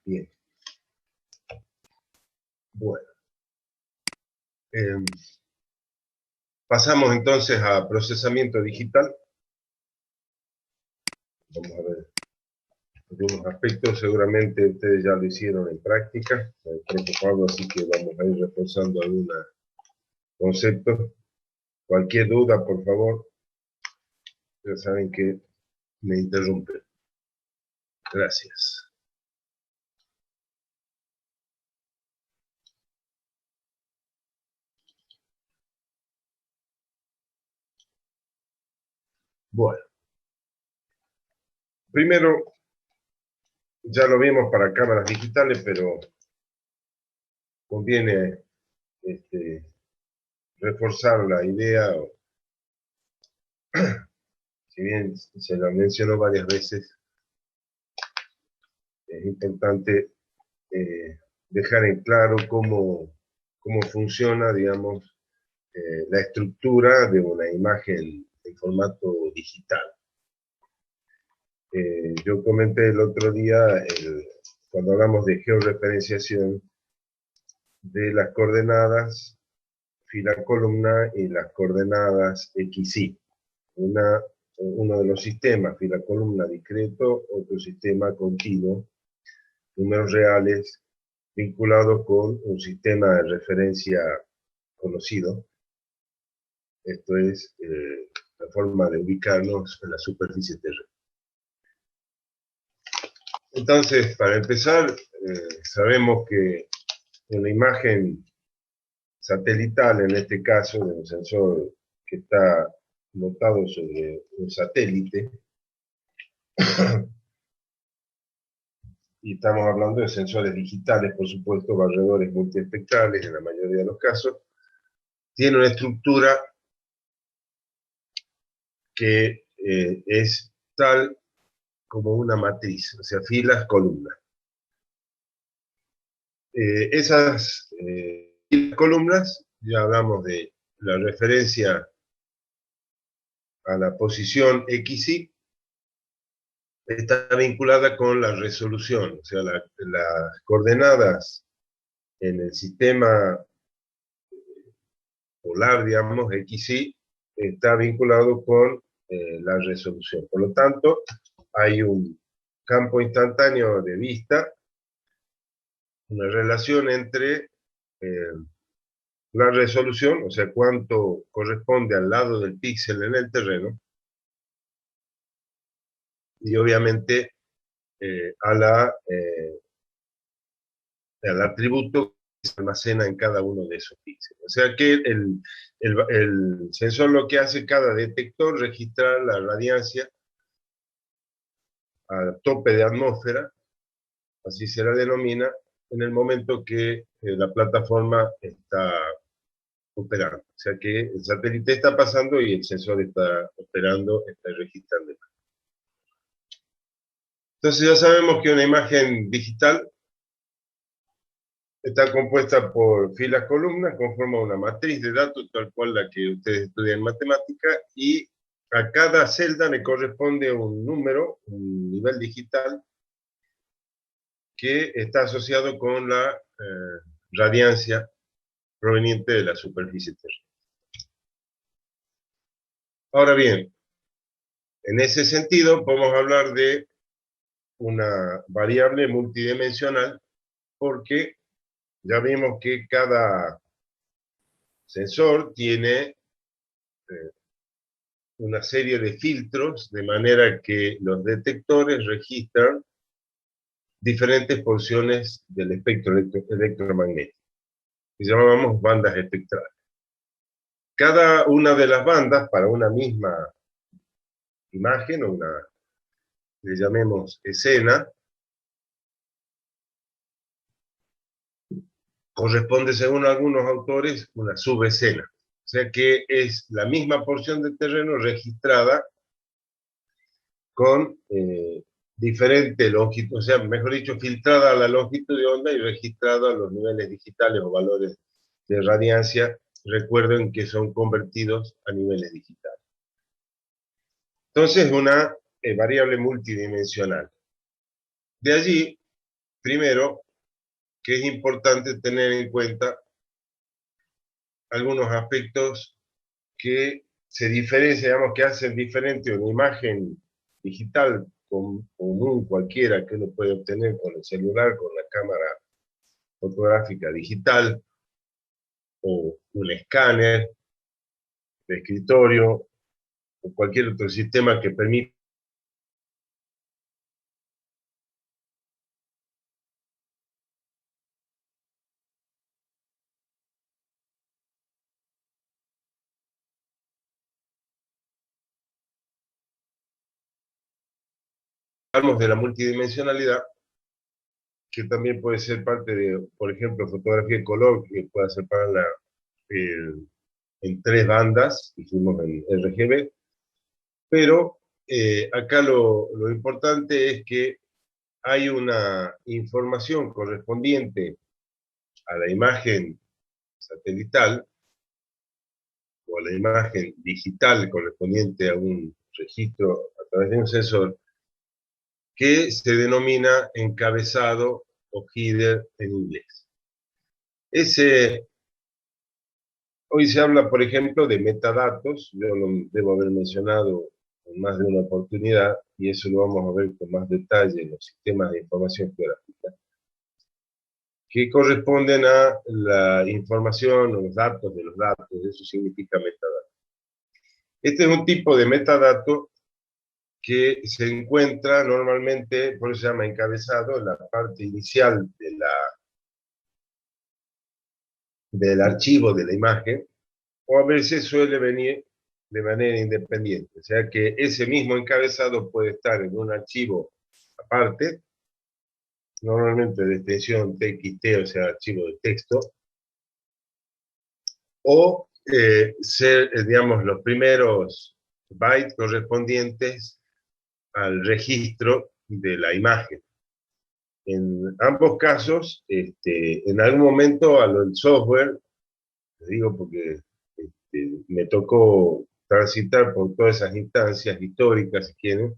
Bien. Bueno. Pasamos entonces a procesamiento digital. Vamos a ver algunos aspectos, seguramente ustedes ya lo hicieron en práctica, el propio Pablo, así que vamos a ir reforzando algunos conceptos. Cualquier duda, por favor, ya saben que me interrumpen. Gracias. Bueno, primero, ya lo vimos para cámaras digitales, pero conviene reforzar la idea, si bien se la mencionó varias veces, es importante dejar en claro cómo funciona, digamos, la estructura de una imagen en formato digital. Yo comenté el otro día, cuando hablamos de georreferenciación, de las coordenadas fila-columna y las coordenadas XY. Uno de los sistemas, fila-columna discreto, otro sistema continuo, números reales, vinculados con un sistema de referencia conocido. Esto es la forma de ubicarnos en la superficie terrestre. Entonces, para empezar, sabemos que una imagen satelital, en este caso, de un sensor que está montado sobre un satélite, y estamos hablando de sensores digitales, por supuesto, barredores multiespectrales en la mayoría de los casos, tiene una estructura que es tal como una matriz, o sea, filas, columnas. Esas columnas, ya hablamos de la referencia a la posición XY, está vinculada con la resolución, o sea, las coordenadas en el sistema polar, digamos, XY, está vinculado con la resolución. Por lo tanto, hay un campo instantáneo de vista, una relación entre la resolución, o sea, cuánto corresponde al lado del píxel en el terreno, y obviamente al atributo que se almacena en cada uno de esos píxeles. O sea que el sensor lo que hace, cada detector, registrar la radiancia a tope de atmósfera, así se la denomina, en el momento que la plataforma está operando. O sea que el satélite está pasando y el sensor está operando, está registrando. Entonces ya sabemos que una imagen digital está compuesta por filas, columnas, conforma una matriz de datos, tal cual la que ustedes estudian en matemática, y a cada celda le corresponde un número, un nivel digital, que está asociado con la radiancia proveniente de la superficie terrestre. Ahora bien, en ese sentido podemos hablar de una variable multidimensional, porque ya vimos que cada sensor tiene una serie de filtros, de manera que los detectores registran diferentes porciones del espectro electromagnético, que llamamos bandas espectrales. Cada una de las bandas, para una misma imagen, o una, le llamemos escena, corresponde, según algunos autores, una subescena. O sea que es la misma porción del terreno registrada con diferente longitud, o sea, mejor dicho, filtrada a la longitud de onda y registrada a los niveles digitales o valores de radiancia. Recuerden que son convertidos a niveles digitales. Entonces, una variable multidimensional. De allí primero, que es importante tener en cuenta algunos aspectos que se diferencian, digamos, que hacen diferente una imagen digital común cualquiera que uno puede obtener con el celular, con la cámara fotográfica digital, o un escáner de escritorio, o cualquier otro sistema que permita hablamos de la multidimensionalidad, que también puede ser parte de, por ejemplo, fotografía de color, que pueda separarla en tres bandas, hicimos en RGB, pero acá lo importante es que hay una información correspondiente a la imagen satelital o a la imagen digital correspondiente a un registro a través de un sensor que se denomina encabezado o header en inglés. Hoy se habla, por ejemplo, de metadatos, yo lo debo haber mencionado en más de una oportunidad, y eso lo vamos a ver con más detalle en los sistemas de información geográfica, que corresponden a la información o los datos de los datos, eso significa metadato. Este es un tipo de metadato que se encuentra normalmente, por eso se llama encabezado, en la parte inicial del archivo de la imagen, o a veces suele venir de manera independiente. O sea que ese mismo encabezado puede estar en un archivo aparte, normalmente de extensión TXT, o sea, archivo de texto, o ser, digamos, los primeros bytes correspondientes al registro de la imagen. En ambos casos, en algún momento el software, te digo porque me tocó transitar por todas esas instancias históricas, si quieren,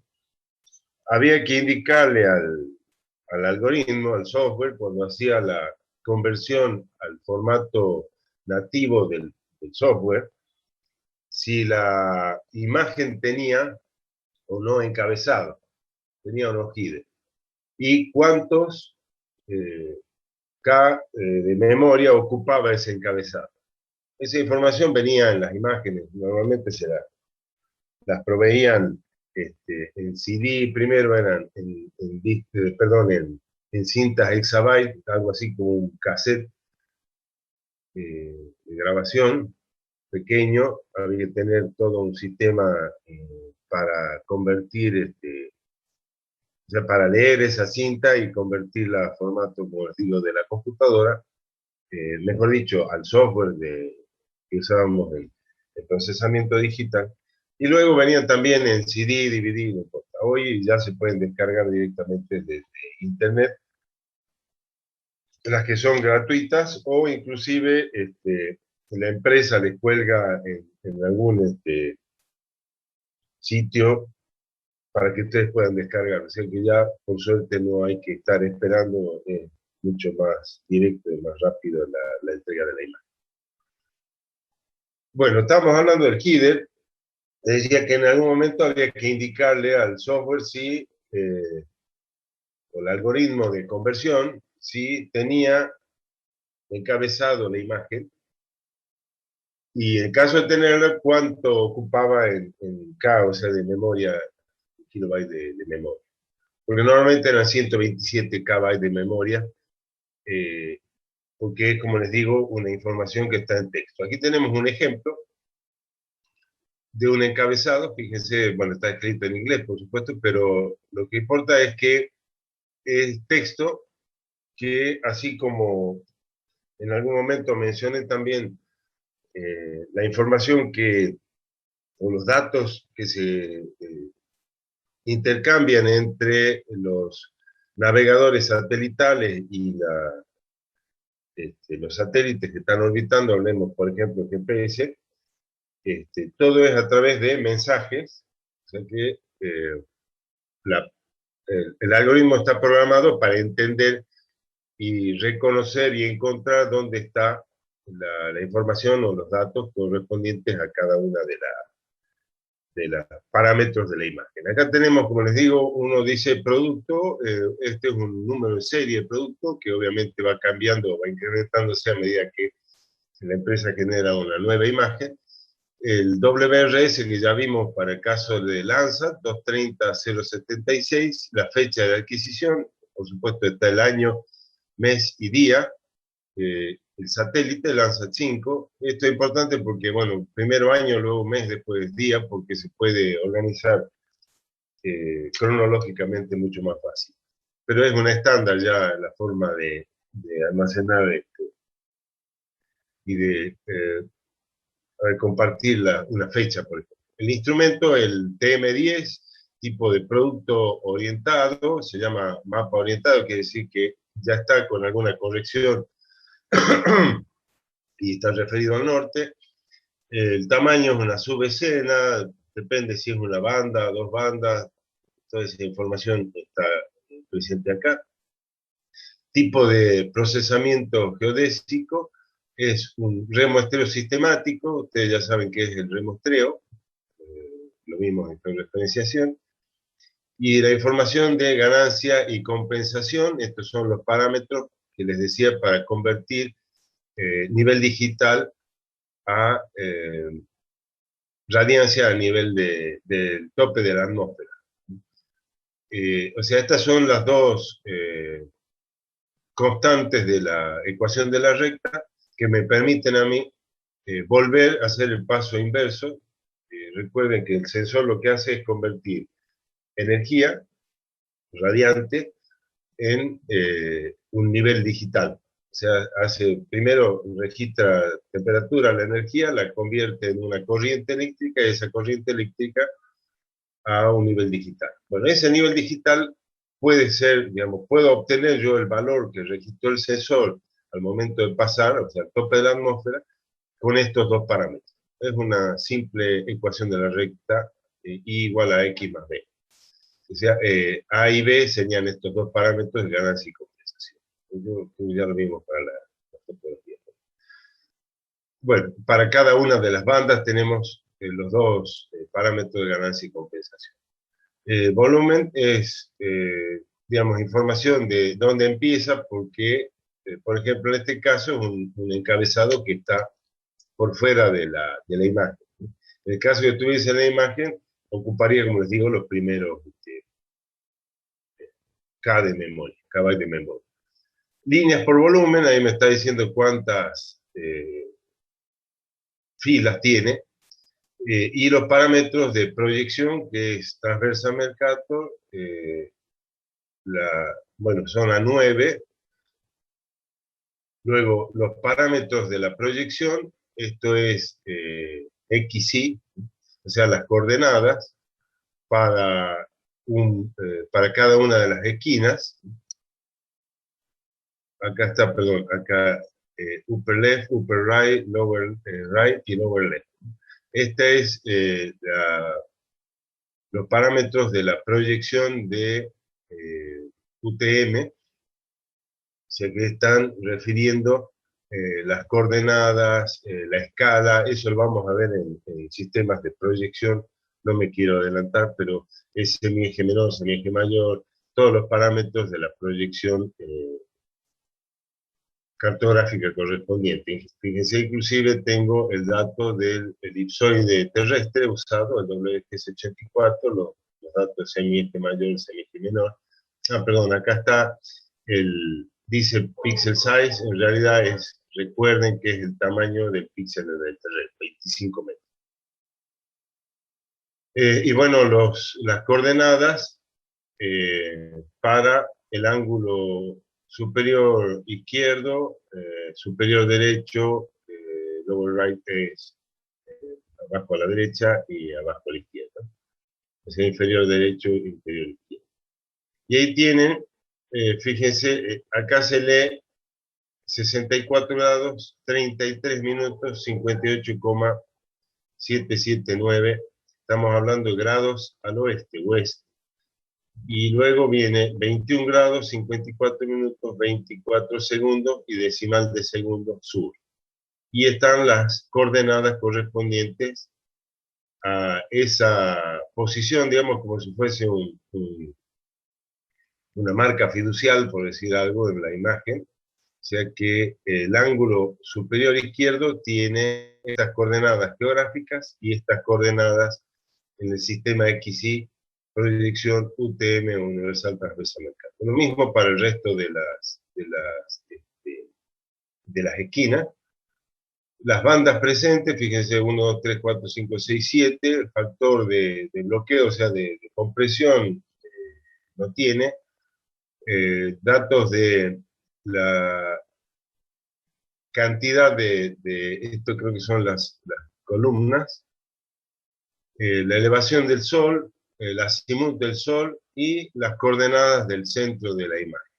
había que indicarle al algoritmo, al software, cuando hacía la conversión al formato nativo del software, si la imagen tenía o no encabezado, tenía o no header, y cuántos K de memoria ocupaba ese encabezado. Esa información venía en las imágenes, normalmente las proveían en CD, primero eran en cintas exabyte, algo así como un cassette de grabación pequeño, había que tener todo un sistema para convertir, o sea, para leer esa cinta y convertirla a formato, como les digo, de la computadora, mejor dicho, al software que usábamos el procesamiento digital. Y luego venían también en CD, DVD, no importa. Hoy ya se pueden descargar directamente desde internet, las que son gratuitas, o inclusive la empresa les cuelga en algún sitio para que ustedes puedan descargar. O sea que ya, por suerte, no hay que estar esperando, mucho más directo y más rápido la entrega de la imagen. Bueno, estamos hablando del header. Decía que en algún momento había que indicarle al software si, o el algoritmo de conversión, si tenía encabezado la imagen, y en caso de tenerla, cuánto ocupaba en K, o sea, de memoria, kilobyte de memoria. Porque normalmente eran 127 KB de memoria, porque es, como les digo, una información que está en texto. Aquí tenemos un ejemplo de un encabezado, fíjense, bueno, está escrito en inglés, por supuesto, pero lo que importa es que es texto que, así como en algún momento mencioné también la información o los datos que se intercambian entre los navegadores satelitales y los satélites que están orbitando, hablemos por ejemplo de GPS, todo es a través de mensajes, o sea que la el algoritmo está programado para entender y reconocer y encontrar dónde está la información o los datos correspondientes a cada una de los parámetros de la imagen. Acá tenemos, como les digo, uno dice producto, este es un número de serie de producto que obviamente va cambiando, va incrementándose a medida que la empresa genera una nueva imagen. El WRS que ya vimos para el caso de Landsat, 230.076, la fecha de adquisición, por supuesto está el año, mes y día, el satélite Landsat 5. Esto es importante porque, bueno, primero año, luego mes, después día, porque se puede organizar cronológicamente mucho más fácil. Pero es un estándar ya la forma de almacenar esto y de compartir una fecha, por ejemplo. El instrumento, el TM10, tipo de producto orientado, se llama mapa orientado, quiere decir que ya está con alguna corrección y está referido al norte. El tamaño es una subescena, depende si es una banda, dos bandas, toda esa información está presente acá. Tipo de procesamiento geodésico es un remuestreo sistemático, ustedes ya saben qué es el remuestreo, lo vimos en georreferenciación, y la información de ganancia y compensación, estos son los parámetros que les decía para convertir nivel digital a radiancia a nivel del tope de la atmósfera. O sea, estas son las dos constantes de la ecuación de la recta que me permiten a mí volver a hacer el paso inverso. Recuerden que el sensor lo que hace es convertir energía radiante en un nivel digital. O sea, primero registra temperatura, la energía, la convierte en una corriente eléctrica y esa corriente eléctrica a un nivel digital. Bueno, ese nivel digital puede ser, digamos, puedo obtener yo el valor que registró el sensor al momento de pasar, o sea, al tope de la atmósfera, con estos dos parámetros. Es una simple ecuación de la recta, I igual a X más B. O sea, A y B señalan estos dos parámetros de ganancia y compensación. Ya lo vimos para la fotografía. Bueno, para cada una de las bandas tenemos los dos parámetros de ganancia y compensación. Volumen es, digamos, información de dónde empieza, porque, por ejemplo, en este caso es un encabezado que está por fuera de la imagen. En el caso que tuviese la imagen, ocuparía, como les digo, los primeros K de memoria, KB de memoria. Líneas por volumen, ahí me está diciendo cuántas filas tiene, y los parámetros de proyección, que es transversa Mercator, bueno, son a 9. Luego, los parámetros de la proyección, esto es XY, o sea, las coordenadas para cada una de las esquinas. Acá está, perdón, acá upper left, upper right, lower right y lower left. Este es los parámetros de la proyección de UTM, o sea que están refiriendo las coordenadas, la escala, eso lo vamos a ver en sistemas de proyección, no me quiero adelantar, pero es semieje menor, semieje mayor, todos los parámetros de la proyección cartográfica correspondiente. Fíjense, inclusive tengo el dato del elipsoide terrestre usado, el WGS84, los datos semieje mayor, semieje menor. Perdón, acá está dice pixel size, en realidad recuerden que es el tamaño del píxel del terrestre, 25 metros. Y bueno, las coordenadas para el ángulo superior izquierdo, superior derecho, lower right es abajo a la derecha y abajo a la izquierda. Es inferior derecho e inferior izquierdo. Y ahí tienen, fíjense, acá se lee 64 grados, 33 minutos, 58,779. Estamos hablando de grados al oeste, oeste. y luego viene 21 grados, 54 minutos, 24 segundos y decimal de segundo sur. Y están las coordenadas correspondientes a esa posición, digamos, como si fuese una marca fiducial, por decir algo, en la imagen. O sea que el ángulo superior izquierdo tiene estas coordenadas geográficas y estas coordenadas en el sistema XY, proyección UTM o universal transversal al campo. Lo mismo para el resto de las esquinas. Las bandas presentes, fíjense, 1, 2, 3, 4, 5, 6, 7, el factor de bloqueo, o sea, de compresión, no tiene. Datos de la cantidad esto creo que son las columnas, la elevación del Sol, el azimut del Sol y las coordenadas del centro de la imagen.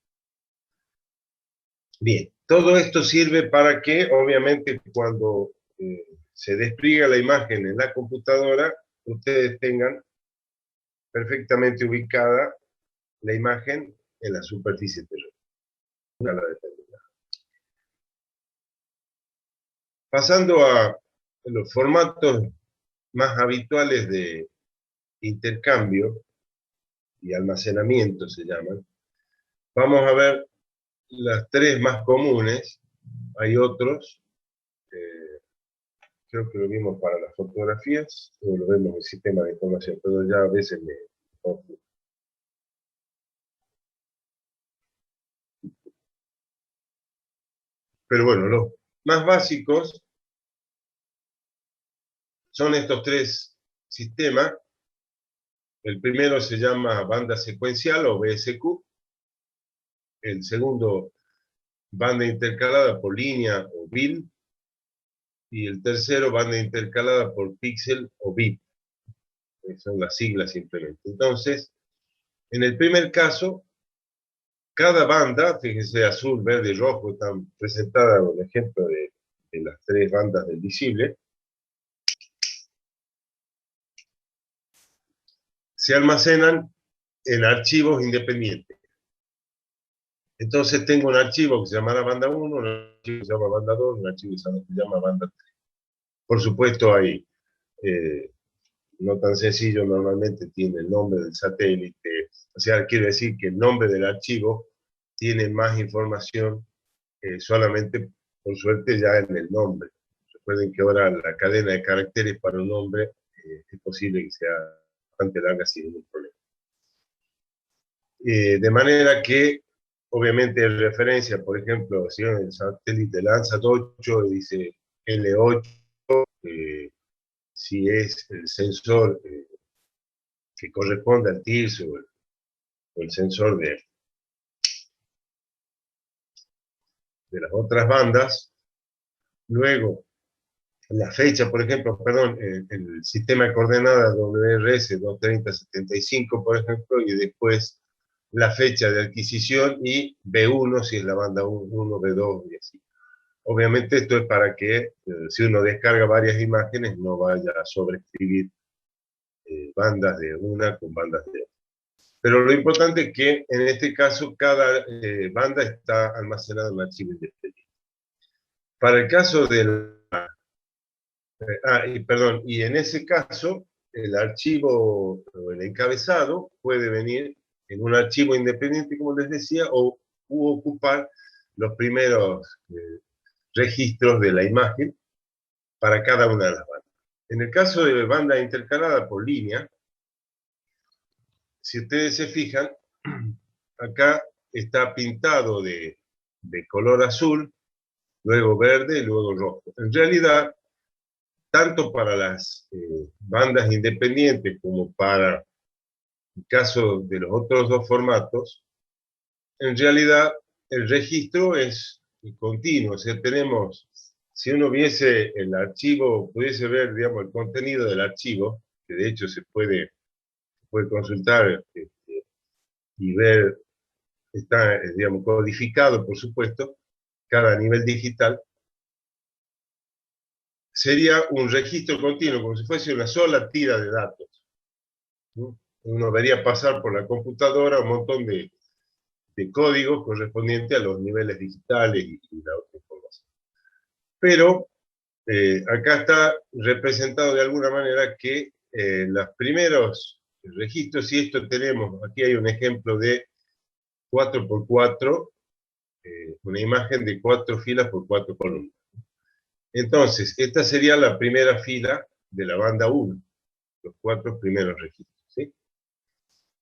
Bien, todo esto sirve para que, obviamente, cuando se despliega la imagen en la computadora, ustedes tengan perfectamente ubicada la imagen en la superficie terrestre. Pasando a los formatos más habituales de intercambio y almacenamiento se llaman, vamos a ver las tres más comunes. Hay otros, creo que lo vimos para las fotografías, o lo vemos en el sistema de información, pero ya a veces me confundo. Pero bueno, los más básicos son estos tres sistemas. El primero se llama banda secuencial o BSQ, el segundo banda intercalada por línea o BIL, y el tercero banda intercalada por píxel o bit. Son las siglas simplemente. Entonces, en el primer caso, cada banda, fíjense, azul, verde y rojo, están presentadas un ejemplo de las tres bandas del visible, se almacenan en archivos independientes. Entonces tengo un archivo que se llama banda 1, un archivo que se llama banda 2, un archivo que se llama banda 3. Por supuesto hay, no tan sencillo, normalmente tiene el nombre del satélite, o sea, quiere decir que el nombre del archivo tiene más información solamente, por suerte, ya en el nombre. Recuerden que ahora la cadena de caracteres para un nombre es posible que sea bastante larga sin ningún problema. De manera que, obviamente, en referencia, por ejemplo, si el satélite Landsat 8 dice L8, si es el sensor que corresponde al TIRS o el sensor de las otras bandas. Luego, la fecha, por ejemplo, perdón, el sistema de coordenadas WRS 23075, por ejemplo, y después la fecha de adquisición y B1 si es la banda 1, B2 y así. Obviamente esto es para que si uno descarga varias imágenes no vaya a sobreescribir bandas de una con bandas de otra. Pero lo importante es que en este caso cada banda está almacenada en un archivo independiente. Para el caso del... y en ese caso el archivo o el encabezado puede venir en un archivo independiente, como les decía, o ocupar los primeros registros de la imagen para cada una de las bandas. En el caso de banda intercalada por línea, si ustedes se fijan, acá está pintado de color azul, luego verde y luego rojo. En realidad, tanto para las bandas independientes como para el caso de los otros dos formatos, en realidad el registro es continuo. O sea, tenemos, si uno viese el archivo, pudiese ver, digamos, el contenido del archivo, que de hecho se puede consultar y ver, está, digamos, codificado, por supuesto, cada nivel digital, sería un registro continuo, como si fuese una sola tira de datos, ¿no? uno vería pasar por la computadora un montón de códigos correspondientes a los niveles digitales y la otra información. Pero acá está representado de alguna manera que los primeros registros, y esto tenemos, aquí hay un ejemplo de 4x4, una imagen de 4 filas por 4 columnas. Entonces, esta sería la primera fila de la banda 1, los 4 primeros registros, ¿sí?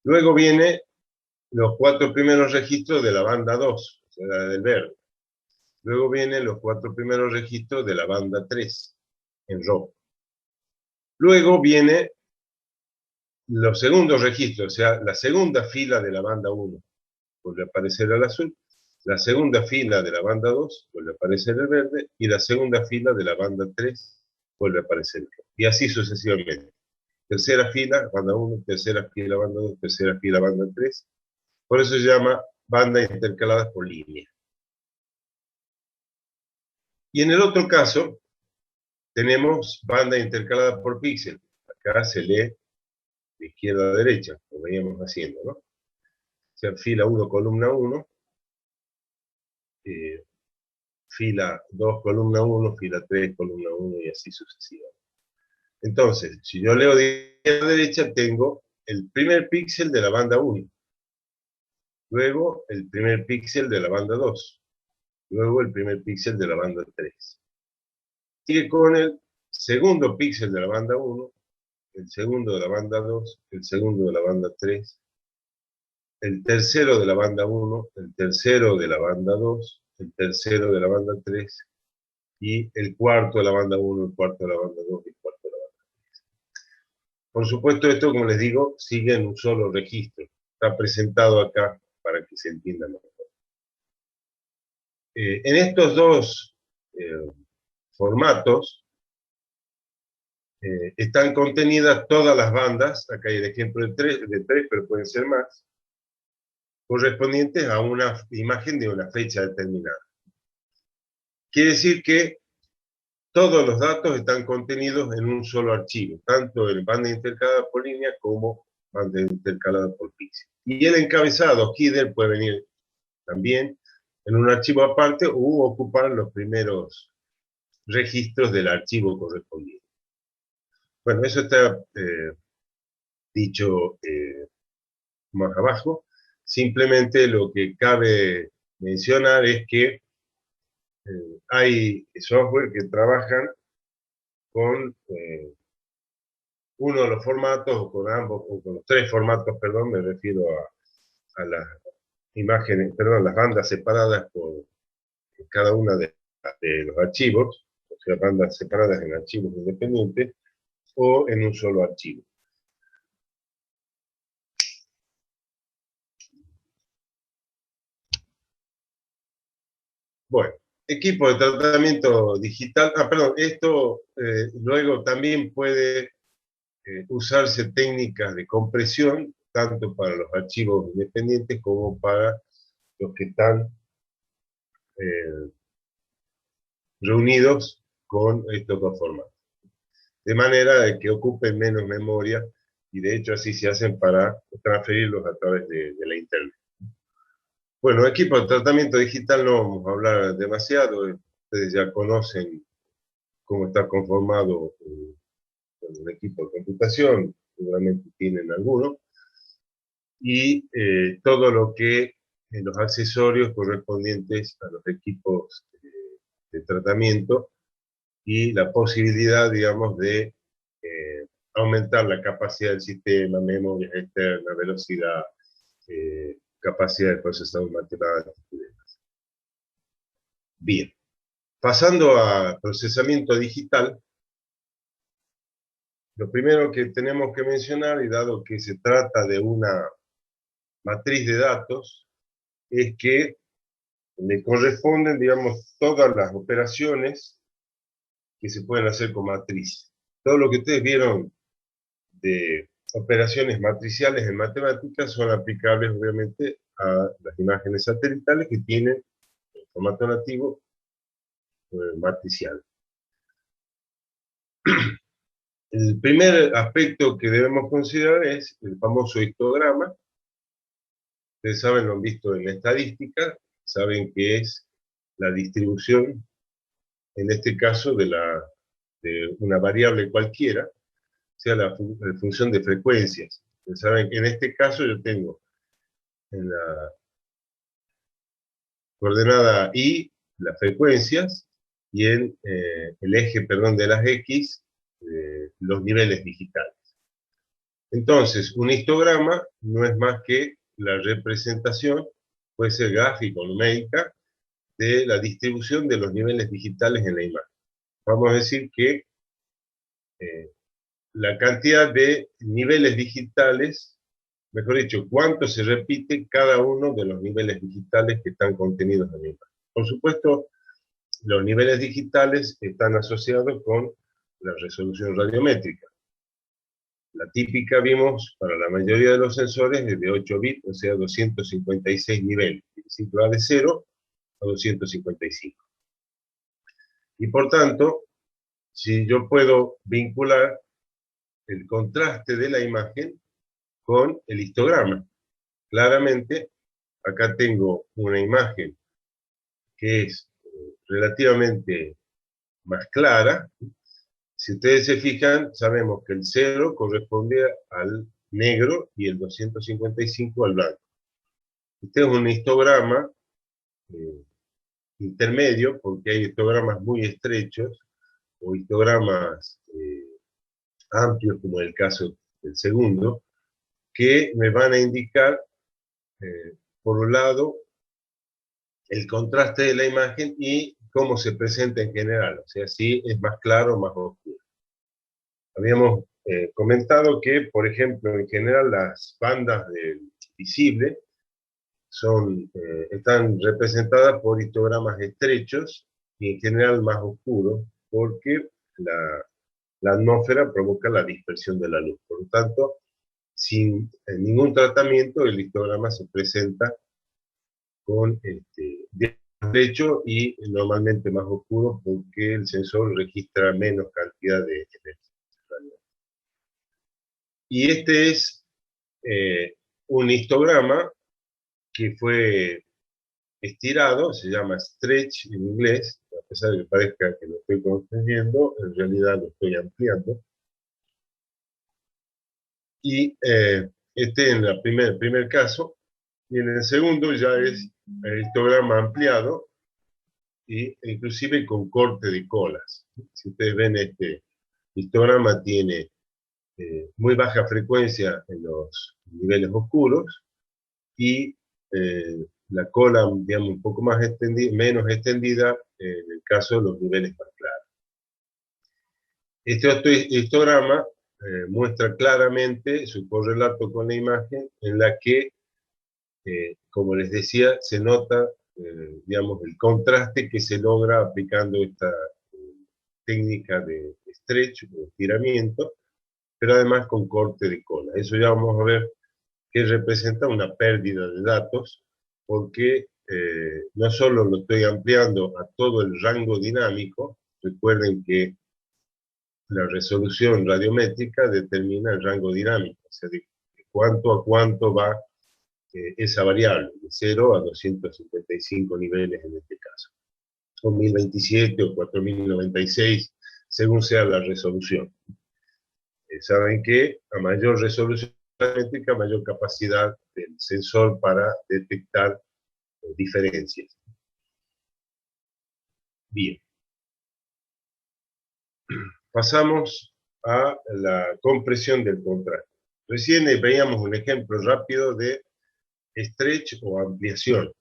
Luego vienen los 4 primeros registros de la banda 2, o sea, la del verde. Luego vienen los 4 primeros registros de la banda 3, en rojo. Luego vienen los segundos registros, o sea, la segunda fila de la banda 1, vuelve a aparecer el azul, la segunda fila de la banda 2, vuelve a aparecer el verde, y la segunda fila de la banda 3, vuelve a aparecer el rojo. Y así sucesivamente. Tercera fila, banda 1, tercera fila, banda 2, tercera fila, banda 3. Por eso se llama banda intercaladas por línea. Y en el otro caso, tenemos banda intercalada por píxel. Acá se lee de izquierda a derecha, como veníamos haciendo, ¿no? O sea, fila 1, columna 1, fila 2, columna 1, fila 3, columna 1, y así sucesivamente. Entonces, si yo leo de izquierda a derecha, tengo el primer píxel de la banda 1, luego el primer píxel de la banda 2, luego el primer píxel de la banda 3. Sigue con el segundo píxel de la banda 1, el segundo de la banda 2, el segundo de la banda 3, el tercero de la banda 1, el tercero de la banda 2, el tercero de la banda 3, y el cuarto de la banda 1, el cuarto de la banda 2 y el cuarto de la banda 3. Por supuesto, esto, como les digo, sigue en un solo registro. Está presentado acá para que se entienda mejor. En estos dos formatos están contenidas todas las bandas, acá hay el ejemplo de tres, pero pueden ser más, correspondientes a una imagen de una fecha determinada. Quiere decir que todos los datos están contenidos en un solo archivo, tanto en banda intercalada por línea como banda intercalada por píxel. Y el encabezado, header, puede venir también en un archivo aparte u ocupar los primeros registros del archivo correspondiente. Bueno, eso está dicho más abajo. Simplemente lo que cabe mencionar es que hay software que trabajan con uno de los formatos, o con ambos, o con los tres formatos, perdón, me refiero a las imágenes, perdón, las bandas separadas por cada una de los archivos, o sea, bandas separadas en archivos independientes, o en un solo archivo. Bueno, equipo de tratamiento digital, perdón, esto luego también puede usarse técnicas de compresión, tanto para los archivos independientes como para los que están reunidos con estos dos formatos. De manera de que ocupen menos memoria, y de hecho así se hacen para transferirlos a través de la internet. Bueno, equipo de tratamiento digital no vamos a hablar demasiado, ustedes ya conocen cómo está conformado el equipo de computación, seguramente tienen alguno, y todo lo que los accesorios correspondientes a los equipos de tratamiento y la posibilidad, digamos, de aumentar la capacidad del sistema, memoria externa, velocidad, capacidad de procesado matemático y demás. Bien, pasando a procesamiento digital, lo primero que tenemos que mencionar, y dado que se trata de una matriz de datos, es que le corresponden, digamos, todas las operaciones que se pueden hacer con matriz. Todo lo que ustedes vieron de operaciones matriciales en matemáticas son aplicables, obviamente, a las imágenes satelitales que tienen el formato nativo matricial. El primer aspecto que debemos considerar es el famoso histograma. Ustedes saben, lo han visto en la estadística, saben que es la distribución, en este caso, de una variable cualquiera, sea la función de frecuencias. Ustedes saben que en este caso yo tengo en la coordenada Y las frecuencias y en el eje, perdón, de las X, los niveles digitales. Entonces, un histograma no es más que la representación, puede ser gráfica o numérica, de la distribución de los niveles digitales en la imagen. Vamos a decir que la cantidad de niveles digitales, mejor dicho, cuánto se repite cada uno de los niveles digitales que están contenidos en la imagen. Por supuesto, los niveles digitales están asociados con la resolución radiométrica. La típica vimos para la mayoría de los sensores es de 8 bits, o sea, 256 niveles. El ciclo va de 0 a 255. Y por tanto, si yo puedo vincular el contraste de la imagen con el histograma. Claramente, acá tengo una imagen que es relativamente más clara. Si ustedes se fijan, sabemos que el 0 corresponde al negro y el 255 al blanco. Este es un histograma intermedio, porque hay histogramas muy estrechos o histogramas amplios, como el caso del segundo, que me van a indicar, por un lado, el contraste de la imagen y cómo se presenta en general, o sea, si es más claro o más oscuro. Habíamos comentado que, por ejemplo, en general las bandas del visible están representadas por histogramas estrechos y en general más oscuros, porque la atmósfera provoca la dispersión de la luz. Por lo tanto, sin ningún tratamiento, el histograma se presenta con estrecho y normalmente más oscuro, porque el sensor registra menos cantidad de energía. Y este es un histograma que fue estirado, se llama stretch en inglés, a pesar de que parezca que lo estoy construyendo, en realidad lo estoy ampliando. Y este en el primer caso, y en el segundo ya es el histograma ampliado, e inclusive con corte de colas. Si ustedes ven, este histograma tiene muy baja frecuencia en los niveles oscuros y la cola, digamos, un poco más extendida, menos extendida en el caso de los niveles más claros. Este otro histograma muestra claramente su correlato con la imagen, en la que, como les decía, se nota, digamos, el contraste que se logra aplicando esta técnica de stretch o estiramiento, pero además con corte de cola. Eso ya vamos a ver que representa una pérdida de datos, porque no solo lo estoy ampliando a todo el rango dinámico, recuerden que la resolución radiométrica determina el rango dinámico, o sea, de cuánto a cuánto va esa variable, de 0 a 255 niveles en este caso, o 1027 o 4096, según sea la resolución. Saben que a mayor resolución radiométrica, mayor capacidad del sensor para detectar diferencias. Bien. Pasamos a la compresión del contraste. Recién veíamos un ejemplo rápido de stretch o ampliación.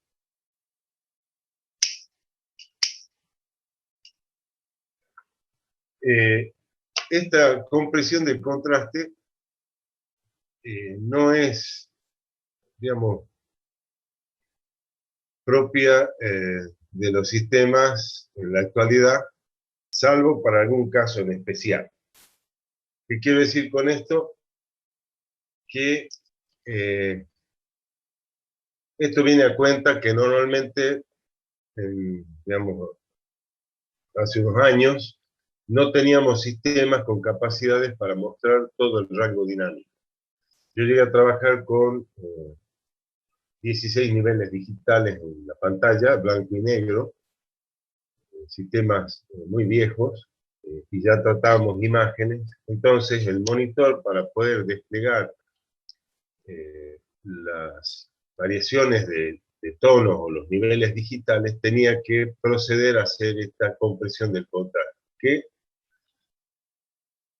Esta compresión del contraste no es, digamos, propia de los sistemas en la actualidad, salvo para algún caso en especial. ¿Qué quiero decir con esto? Que esto viene a cuenta que normalmente, digamos, hace unos años, no teníamos sistemas con capacidades para mostrar todo el rango dinámico. Yo llegué a trabajar con 16 niveles digitales en la pantalla, blanco y negro, sistemas muy viejos, y ya tratábamos imágenes. Entonces, el monitor, para poder desplegar las variaciones de tonos o los niveles digitales, tenía que proceder a hacer esta compresión del contraste, que,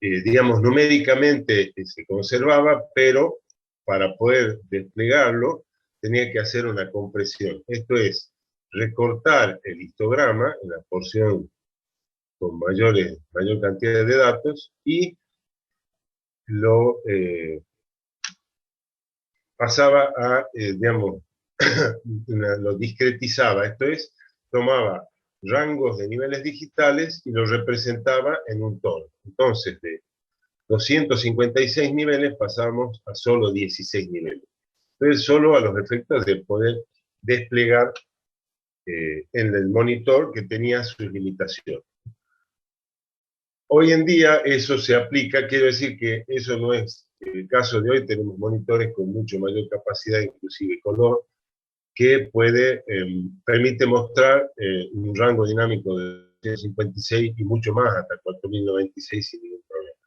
digamos, numéricamente se conservaba, pero para poder desplegarlo tenía que hacer una compresión. Esto es, recortar el histograma en la porción con mayor cantidad de datos y lo pasaba a, digamos, lo discretizaba, esto es, tomaba rangos de niveles digitales y los representaba en un tono. Entonces, de 256 niveles pasamos a solo 16 niveles. Entonces, solo a los efectos de poder desplegar en el monitor que tenía sus limitaciones. Hoy en día eso se aplica, quiero decir que eso no es el caso de hoy, tenemos monitores con mucho mayor capacidad, inclusive color, que permite mostrar un rango dinámico de 156 y mucho más, hasta 4096 sin ningún problema.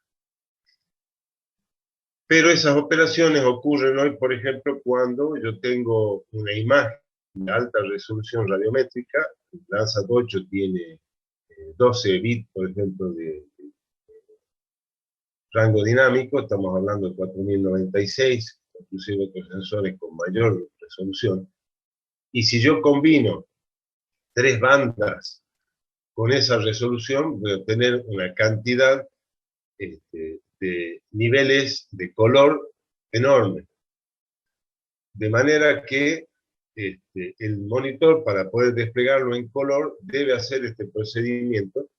Pero esas operaciones ocurren hoy, por ejemplo, cuando yo tengo una imagen de alta resolución radiométrica, el Landsat 8 tiene 12 bits, por ejemplo, de rango dinámico, estamos hablando de 4096, inclusive otros sensores con mayor resolución. Y si yo combino 3 bandas con esa resolución, voy a obtener una cantidad de niveles de color enorme. De manera que el monitor, para poder desplegarlo en color, debe hacer este procedimiento,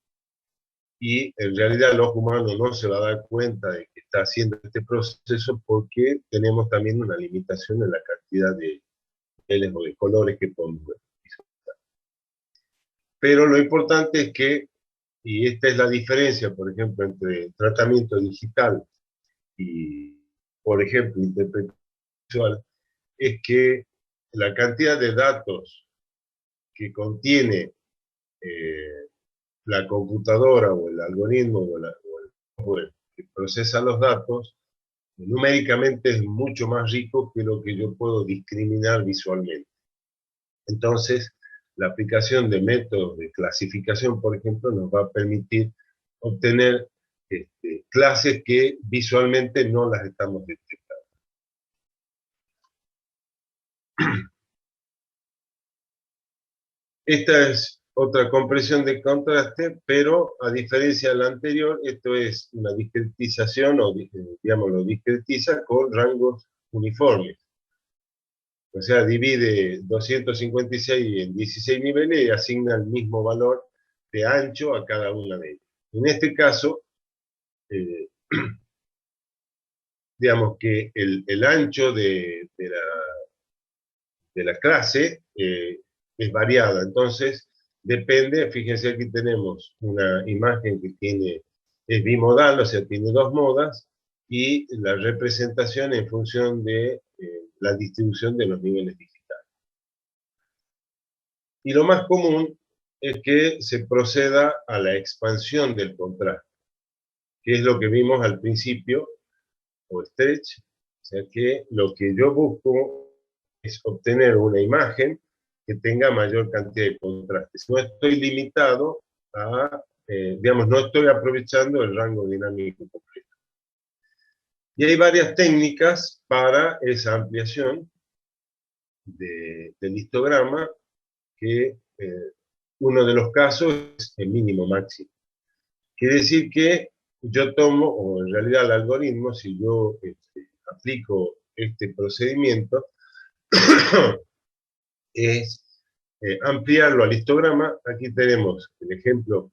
y en realidad el ojo humano no se va a dar cuenta de que está haciendo este proceso, porque tenemos también una limitación en la cantidad de niveles o de colores que podemos visualizar. Pero lo importante es que, y esta es la diferencia, por ejemplo, entre tratamiento digital y, por ejemplo, interpretación visual, es que la cantidad de datos que contiene la computadora o el algoritmo o el software que procesa los datos, numéricamente es mucho más rico que lo que yo puedo discriminar visualmente. Entonces, la aplicación de métodos de clasificación, por ejemplo, nos va a permitir obtener clases que visualmente no las estamos detectando. Esta es otra compresión de contraste, pero a diferencia de la anterior, esto es una discretización, o digamos, lo discretiza con rangos uniformes. O sea, divide 256 en 16 niveles y asigna el mismo valor de ancho a cada una de ellas. En este caso, digamos que el ancho de la clase es variada, entonces depende. Fíjense, aquí tenemos una imagen que es bimodal, o sea, tiene 2 modas, y la representación en función de la distribución de los niveles digitales. Y lo más común es que se proceda a la expansión del contraste, que es lo que vimos al principio, o stretch, o sea que lo que yo busco es obtener una imagen que tenga mayor cantidad de contrastes. No estoy limitado a, digamos, no estoy aprovechando el rango dinámico completo. Y hay varias técnicas para esa ampliación del histograma, que uno de los casos es el mínimo máximo. Quiere decir que yo tomo, o en realidad el algoritmo, si yo aplico este procedimiento, es ampliarlo al histograma. Aquí tenemos el ejemplo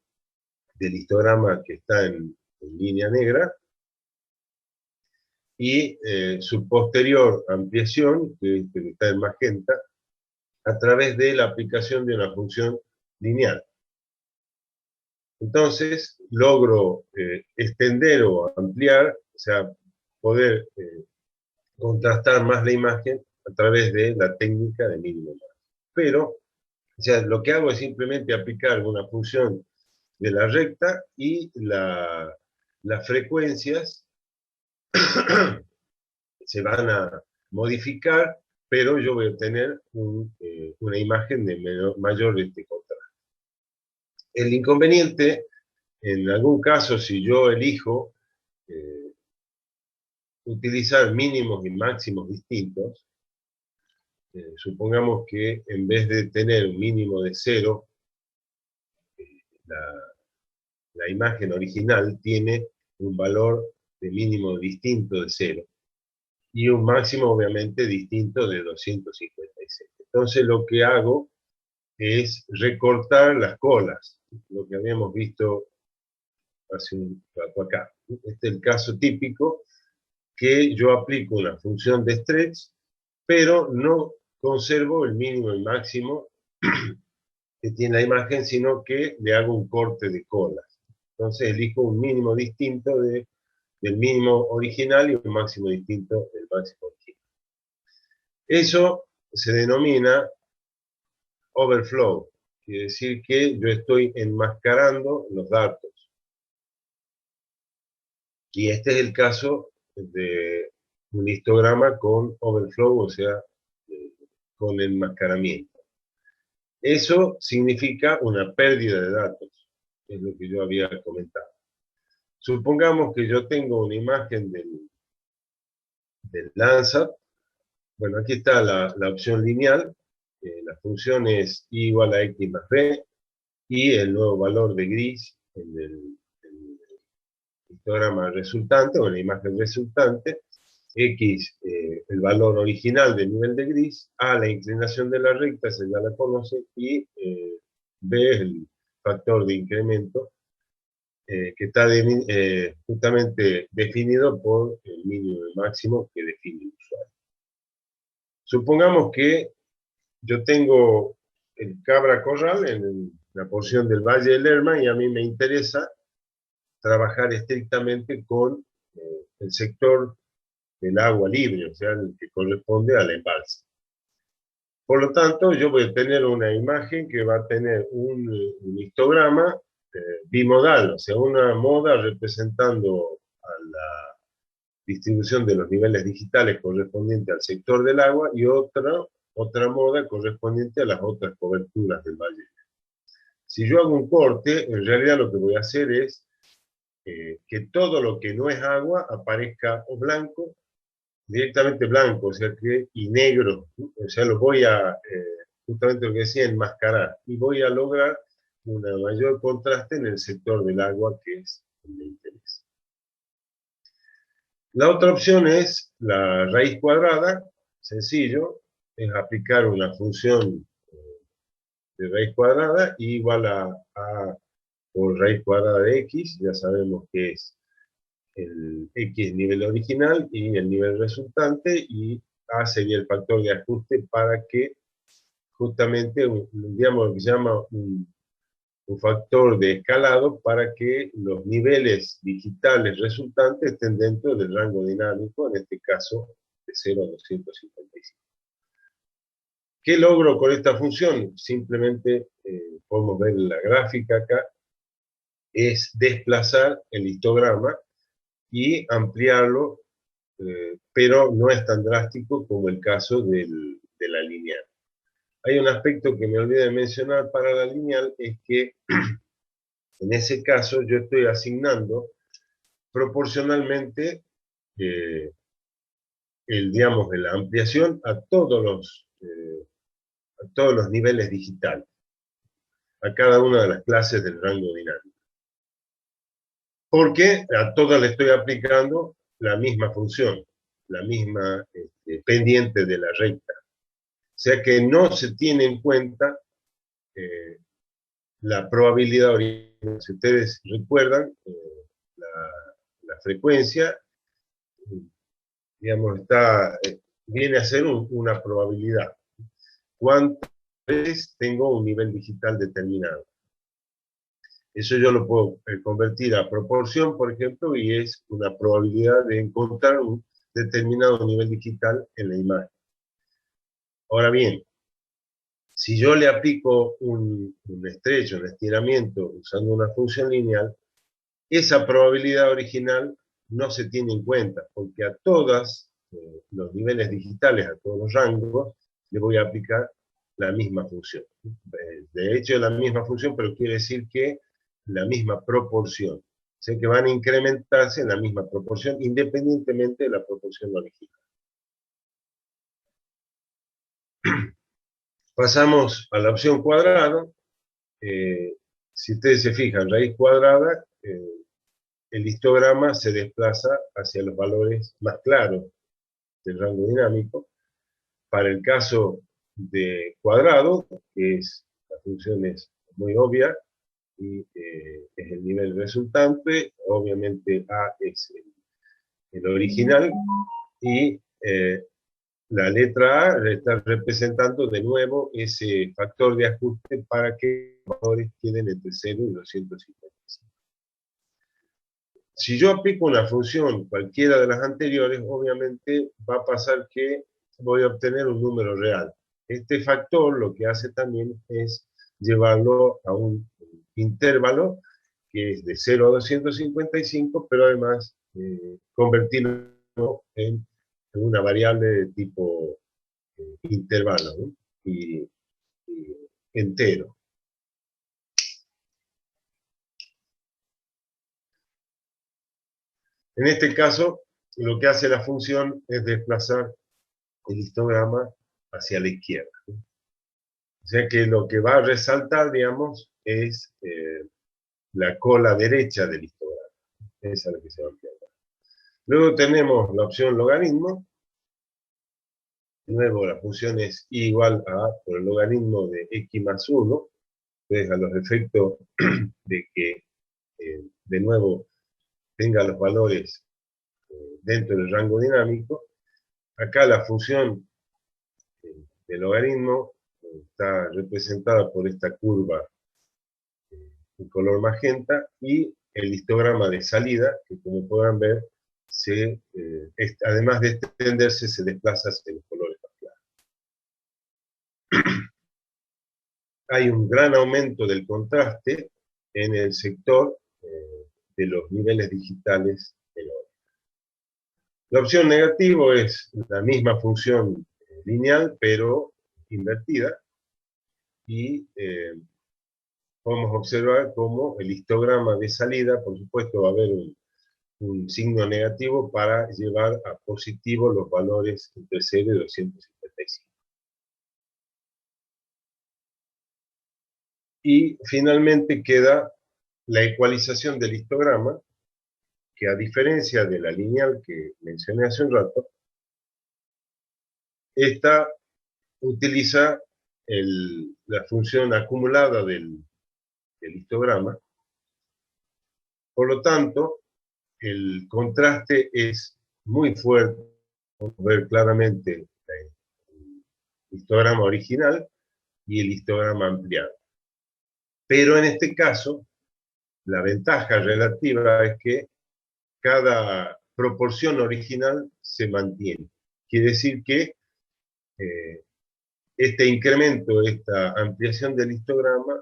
del histograma que está en línea negra, y su posterior ampliación, que está en magenta, a través de la aplicación de una función lineal. Entonces, logro extender o ampliar, o sea, poder contrastar más la imagen a través de la técnica de mínimo. Pero, o sea, lo que hago es simplemente aplicar una función de la recta y las frecuencias se van a modificar, pero yo voy a obtener una imagen de mayor contraste. El inconveniente, en algún caso, si yo elijo utilizar mínimos y máximos distintos, supongamos que en vez de tener un mínimo de 0, la, la imagen original tiene un valor de mínimo distinto de 0 y un máximo obviamente distinto de 256. Entonces lo que hago es recortar las colas, lo que habíamos visto hace un rato acá. Este es el caso típico que yo aplico una función de stretch, pero no conservo el mínimo y máximo que tiene la imagen, sino que le hago un corte de colas. Entonces elijo un mínimo distinto del mínimo original y un máximo distinto del máximo original. Eso se denomina overflow, quiere decir que yo estoy enmascarando los datos. Y este es el caso de un histograma con overflow, o sea, con enmascaramiento. Eso significa una pérdida de datos, es lo que yo había comentado. Supongamos que yo tengo una imagen del Landsat. Bueno, aquí está la opción lineal. La función es i igual a x más b, y el nuevo valor de gris en el histograma resultante, o en la imagen resultante, x, el valor original del nivel de gris, a, la inclinación de la recta, esa ya la conoce, y b es el factor de incremento, que está justamente definido por el mínimo y máximo que define el usuario. Supongamos que yo tengo el Cabra Corral en la porción del Valle del Lerma y a mí me interesa trabajar estrictamente con el sector del agua libre, o sea, el que corresponde al embalse. Por lo tanto, yo voy a tener una imagen que va a tener un histograma bimodal, o sea, una moda representando a la distribución de los niveles digitales correspondiente al sector del agua y otra moda correspondiente a las otras coberturas del valle. Si yo hago un corte, en realidad lo que voy a hacer es que todo lo que no es agua aparezca o blanco, directamente blanco, o sea que, y negro, o sea, lo voy a, justamente lo que decía, enmascarar, y voy a lograr un mayor contraste en el sector del agua, que es el de interés. La otra opción es la raíz cuadrada, sencillo, es aplicar una función de raíz cuadrada igual a por raíz cuadrada de x, ya sabemos que es el x nivel original y el nivel resultante, y a sería el factor de ajuste para que justamente, digamos, lo que se llama un factor de escalado para que los niveles digitales resultantes estén dentro del rango dinámico, en este caso de 0 a 255. ¿Qué logro con esta función? Simplemente, podemos ver la gráfica acá, es desplazar el histograma y ampliarlo, pero no es tan drástico como el caso de la lineal. Hay un aspecto que me olvidé de mencionar para la lineal, es que en ese caso yo estoy asignando proporcionalmente digamos, la ampliación a todos los niveles digitales, a cada una de las clases del rango dinámico. Porque a todas le estoy aplicando la misma función, la misma pendiente de la recta. O sea que no se tiene en cuenta la probabilidad original. Si ustedes recuerdan, la frecuencia, digamos, viene a ser una probabilidad. ¿Cuántas veces tengo un nivel digital determinado? Eso yo lo puedo convertir a proporción, por ejemplo, y es una probabilidad de encontrar un determinado nivel digital en la imagen. Ahora bien, si yo le aplico un estrecho, un estiramiento, usando una función lineal, esa probabilidad original no se tiene en cuenta, porque a todos los niveles digitales, a todos los rangos, le voy a aplicar la misma función. De hecho, es la misma función, pero quiere decir que la misma proporción. O sea que van a incrementarse en la misma proporción, independientemente de la proporción original. Pasamos a la opción cuadrada. Si ustedes se fijan, raíz cuadrada, el histograma se desplaza hacia los valores más claros del rango dinámico. Para el caso de cuadrado, que es, la función es muy obvia, y es el nivel resultante, obviamente A es el original, y la letra A está representando de nuevo ese factor de ajuste para que los valores queden entre 0 y 255. Si yo aplico una función, cualquiera de las anteriores, obviamente va a pasar que voy a obtener un número real. Este factor lo que hace también es llevarlo a un intervalo que es de 0 a 255, pero además convertirlo en una variable de tipo intervalo, ¿no? y entero. En este caso, lo que hace la función es desplazar el histograma hacia la izquierda. O sea que lo que va a resaltar, digamos, es la cola derecha del histograma. Esa es la que se va a ampliar. Luego tenemos la opción logaritmo. De nuevo, la función es i igual a por el logaritmo de x más 1. Entonces, a los efectos de que, de nuevo, tenga los valores dentro del rango dinámico, acá la función de logaritmo está representada por esta curva en color magenta y el histograma de salida, que como podrán ver, además de extenderse, se desplaza hacia los colores más claros. Hay un gran aumento del contraste en el sector de los niveles digitales del orden. La opción negativo es la misma función lineal, pero invertida, y podemos observar cómo el histograma de salida, por supuesto, va a haber un signo negativo para llevar a positivo los valores entre 0 y 255. Y finalmente queda la ecualización del histograma, que a diferencia de la lineal que mencioné hace un rato, esta utiliza la función acumulada del histograma. Por lo tanto, el contraste es muy fuerte. Podemos ver claramente el histograma original y el histograma ampliado. Pero en este caso, la ventaja relativa es que cada proporción original se mantiene. Quiere decir que este incremento, esta ampliación del histograma,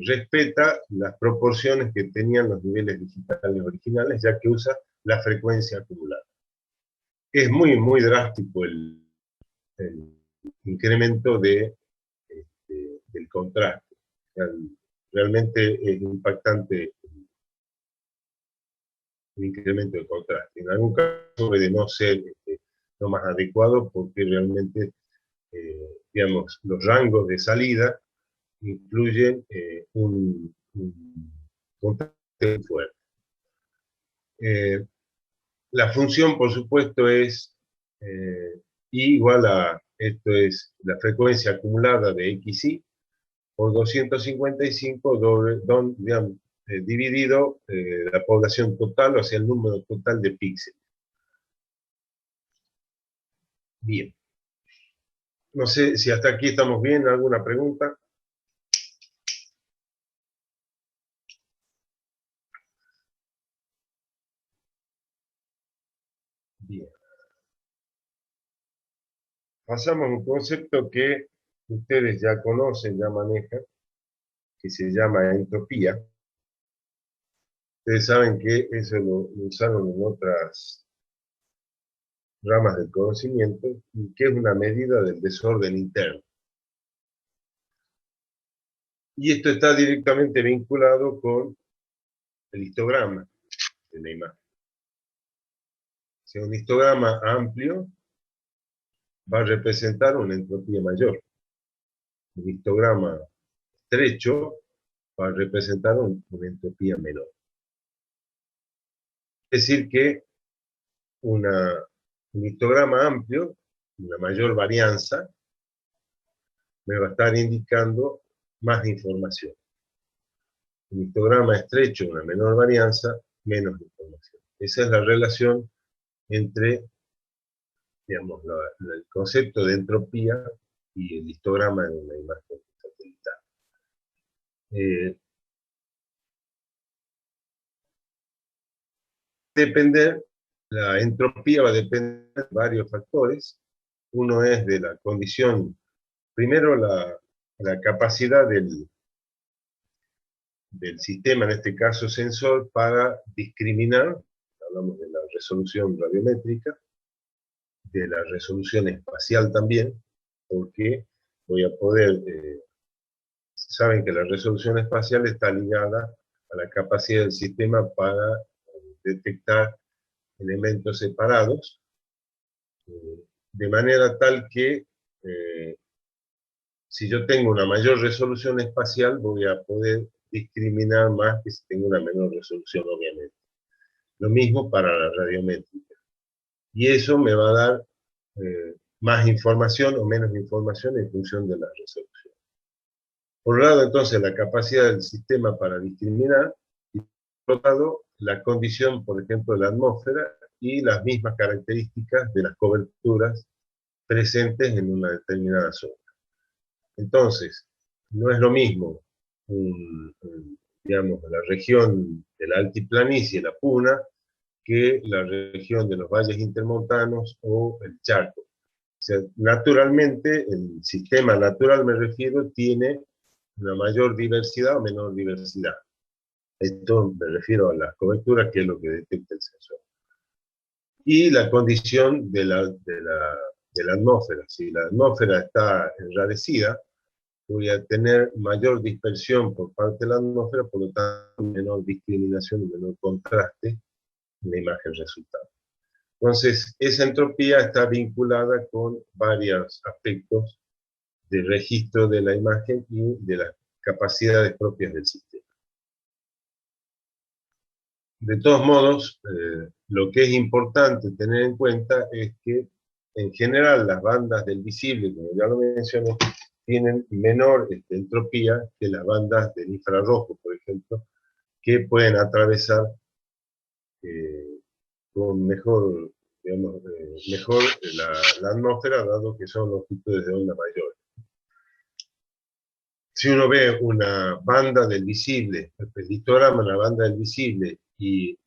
respeta las proporciones que tenían los niveles digitales originales, ya que usa la frecuencia acumulada. Es muy, muy drástico el incremento del contraste. Realmente es impactante el incremento del contraste. En algún caso puede no ser lo más adecuado porque realmente, digamos, los rangos de salida incluyen un contraste muy fuerte. La función, por supuesto, es I igual a, esto es la frecuencia acumulada de xi por 255 digamos, dividido la población total, o sea, el número total de píxeles. Bien. No sé si hasta aquí estamos bien. ¿Alguna pregunta? pasamos a un concepto que ustedes ya conocen, ya manejan, que se llama entropía. Ustedes saben que eso lo usaron en otras ramas del conocimiento, y que es una medida del desorden interno. Y esto está directamente vinculado con el histograma de la imagen. Si un histograma amplio va a representar una entropía mayor. Un histograma estrecho va a representar una entropía menor. Es decir que un histograma amplio, una mayor varianza, me va a estar indicando más información. Un histograma estrecho, una menor varianza, menos información. Esa es la relación entre, digamos, el concepto de entropía y el histograma de una imagen satelital. La entropía va a depender de varios factores. Uno es de la condición, primero la capacidad del sistema, en este caso sensor, para discriminar, hablamos de la resolución radiométrica, de la resolución espacial también, porque voy a poder, saben que la resolución espacial está ligada a la capacidad del sistema para detectar elementos separados, de manera tal que si yo tengo una mayor resolución espacial, voy a poder discriminar más que si tengo una menor resolución, obviamente. Lo mismo para la radiométrica. Y eso me va a dar más información o menos información en función de la resolución. Por un lado, entonces, la capacidad del sistema para discriminar, y por otro lado, la condición, por ejemplo, de la atmósfera y las mismas características de las coberturas presentes en una determinada zona. Entonces, no es lo mismo, digamos, la región de la altiplanicie, la Puna, que la región de los valles intermontanos o el Chaco. O sea, naturalmente, el sistema natural, me refiero, tiene una mayor diversidad o menor diversidad. Esto me refiero a las coberturas, que es lo que detecta el sensor. Y la condición de la atmósfera. Si la atmósfera está enrarecida, voy a tener mayor dispersión por parte de la atmósfera, por lo tanto, menor discriminación y menor contraste en la imagen resultante. Entonces, esa entropía está vinculada con varios aspectos de registro de la imagen y de las capacidades propias del sistema. De todos modos, lo que es importante tener en cuenta es que, en general, las bandas del visible, como ya lo mencioné, tienen menor entropía que las bandas del infrarrojo, por ejemplo, que pueden atravesar con mejor, digamos, mejor la atmósfera, dado que son longitudes de onda mayores. Si uno ve una banda del visible, el histograma, una banda del visible, y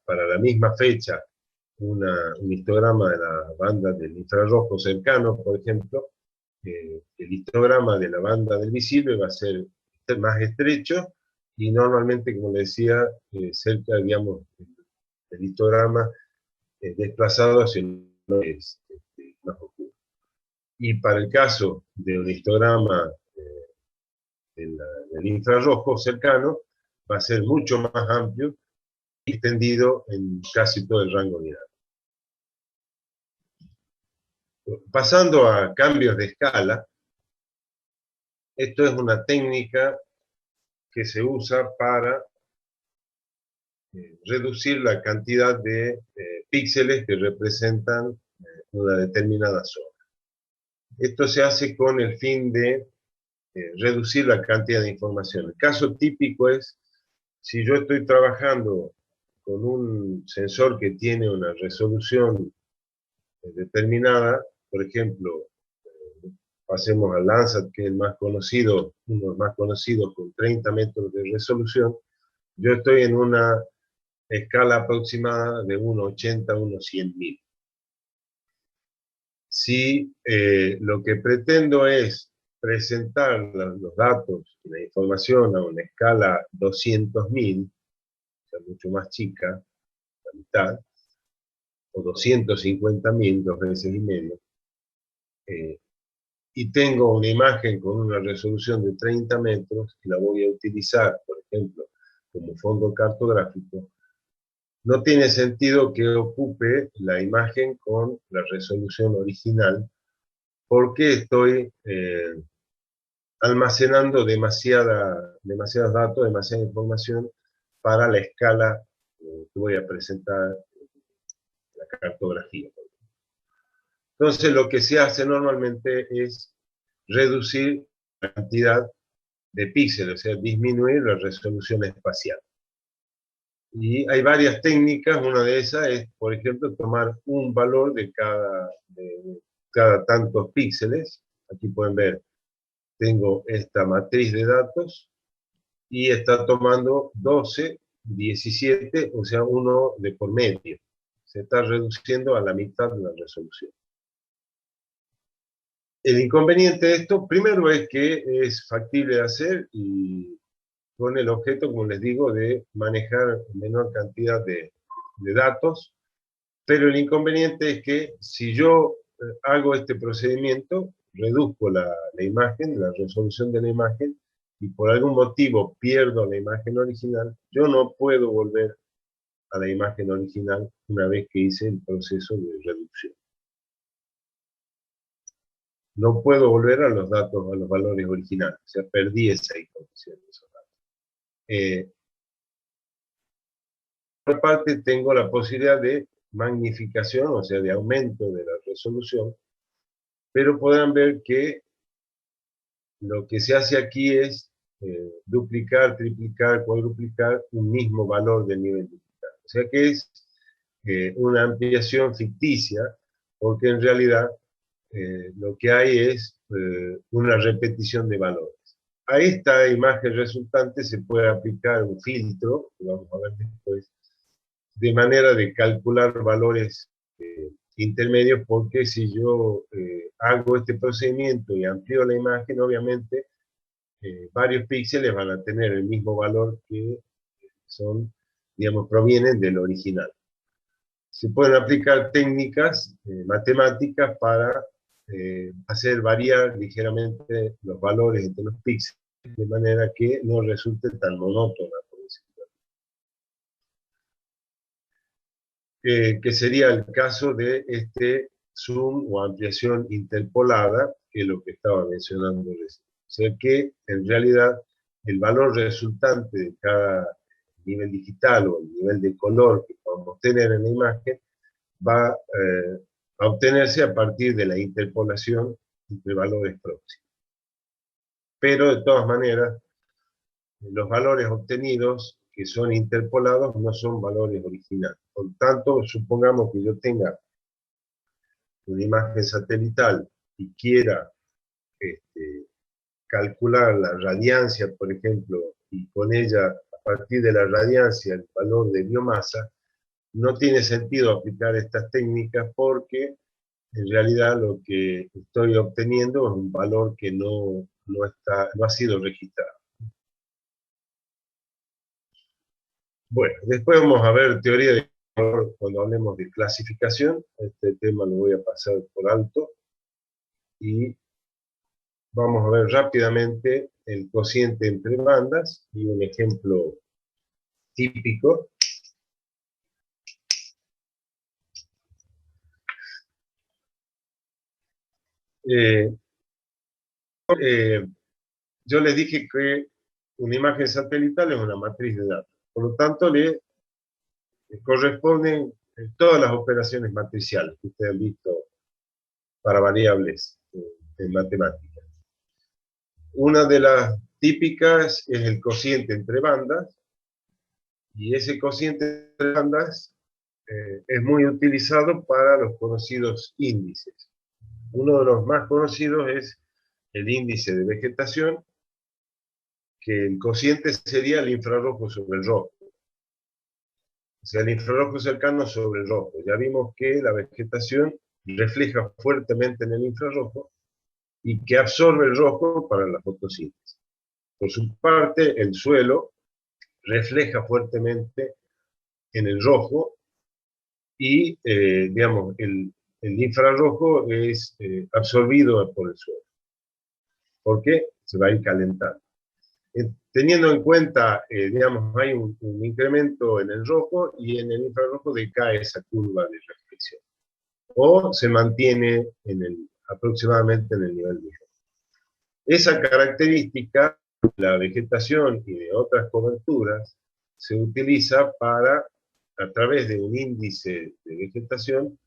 para la misma fecha un histograma de la banda del infrarrojo cercano, por ejemplo, el histograma de la banda del visible va a ser más estrecho y normalmente, como le decía, cerca, digamos, del histograma desplazado hacia el más oscuro. Y para el caso de un histograma del infrarrojo cercano, va a ser mucho más amplio y extendido en casi todo el rango dinámico. Pasando a cambios de escala, esto es una técnica que se usa para reducir la cantidad de píxeles que representan una determinada zona. Esto se hace con el fin de reducir la cantidad de información. El caso típico es, si yo estoy trabajando con un sensor que tiene una resolución determinada, por ejemplo, pasemos al Landsat, que es el más conocido, uno de los más conocidos, con 30 metros de resolución, yo estoy en una escala aproximada de 1,80 a 1,100.000. Si lo que pretendo es presentar los datos, la información a una escala 200.000, o sea, mucho más chica, la mitad, o 250.000, 2 veces y medio, y tengo una imagen con una resolución de 30 metros, y la voy a utilizar, por ejemplo, como fondo cartográfico, no tiene sentido que ocupe la imagen con la resolución original, porque estoy almacenando demasiados datos, demasiada información para la escala que voy a presentar en la cartografía. Entonces, lo que se hace normalmente es reducir la cantidad de píxeles, o sea, disminuir la resolución espacial. Y hay varias técnicas, una de esas es, por ejemplo, tomar un valor de cada tantos píxeles. Aquí pueden ver, tengo esta matriz de datos y está tomando 12, 17, o sea, uno de por medio. Se está reduciendo a la mitad de la resolución. El inconveniente de esto, primero, es que es factible de hacer y con el objeto, como les digo, de manejar menor cantidad de datos, pero el inconveniente es que si yo hago este procedimiento, reduzco la imagen, la resolución de la imagen, y por algún motivo pierdo la imagen original, yo no puedo volver a la imagen original una vez que hice el proceso de reducción. No puedo volver a los datos, a los valores originales, o sea, perdí esa información de esos datos. Por parte, tengo la posibilidad de magnificación, o sea, de aumento de la resolución, pero podrán ver que lo que se hace aquí es duplicar, triplicar, cuadruplicar un mismo valor del nivel digital. O sea que es una ampliación ficticia, porque en realidad lo que hay es una repetición de valores. A esta imagen resultante se puede aplicar un filtro, que vamos a ver después, de manera de calcular valores intermedios, porque si yo hago este procedimiento y amplío la imagen, obviamente varios píxeles van a tener el mismo valor que son, digamos, provienen del original. Se pueden aplicar técnicas matemáticas para hacer variar ligeramente los valores entre los píxeles, de manera que no resulte tan monótona, por decirlo. Que sería el caso de este zoom o ampliación interpolada, que es lo que estaba mencionando recién. O sea que, en realidad, el valor resultante de cada nivel digital o el nivel de color que podemos tener en la imagen va a obtenerse a partir de la interpolación entre valores próximos. Pero, de todas maneras, los valores obtenidos que son interpolados no son valores originales. Por tanto, supongamos que yo tenga una imagen satelital y quiera calcular la radiancia, por ejemplo, y con ella, a partir de la radiancia, el valor de biomasa, no tiene sentido aplicar estas técnicas porque en realidad lo que estoy obteniendo es un valor que no ha sido registrado. Bueno, después vamos a ver teoría de valor cuando hablemos de clasificación. Este tema lo voy a pasar por alto. Y vamos a ver rápidamente el cociente entre bandas y un ejemplo típico. Eh, yo les dije que una imagen satelital es una matriz de datos. Por lo tanto, le corresponden todas las operaciones matriciales que ustedes han visto para variables en matemáticas. Una de las típicas es el cociente entre bandas, y ese cociente entre bandas es muy utilizado para los conocidos índices. Uno de los más conocidos es el índice de vegetación, que el cociente sería el infrarrojo sobre el rojo. O sea, el infrarrojo cercano sobre el rojo. Ya vimos que la vegetación refleja fuertemente en el infrarrojo y que absorbe el rojo para la fotosíntesis. Por su parte, el suelo refleja fuertemente en el rojo y, digamos, el infrarrojo es absorbido por el suelo. ¿Por qué? Se va a ir calentando. Teniendo en cuenta, digamos, hay un incremento en el rojo y en el infrarrojo decae esa curva de reflexión. O se mantiene aproximadamente en el nivel de rojo. Esa característica de la vegetación y de otras coberturas se utiliza para, a través de un índice de vegetación,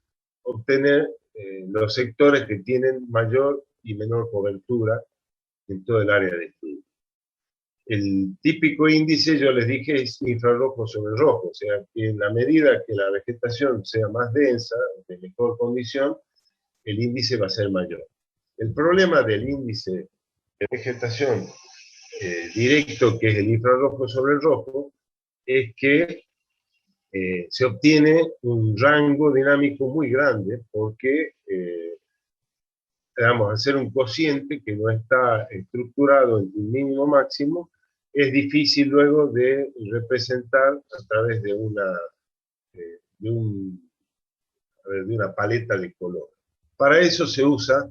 obtener los sectores que tienen mayor y menor cobertura en todo el área de estudio. El típico índice, yo les dije, es infrarrojo sobre rojo, o sea, que en la medida que la vegetación sea más densa, de mejor condición, el índice va a ser mayor. El problema del índice de vegetación directo, que es el infrarrojo sobre el rojo, es que se obtiene un rango dinámico muy grande, porque vamos a hacer un cociente que no está estructurado en un mínimo máximo, es difícil luego de representar a través de una paleta de color. Para eso se usa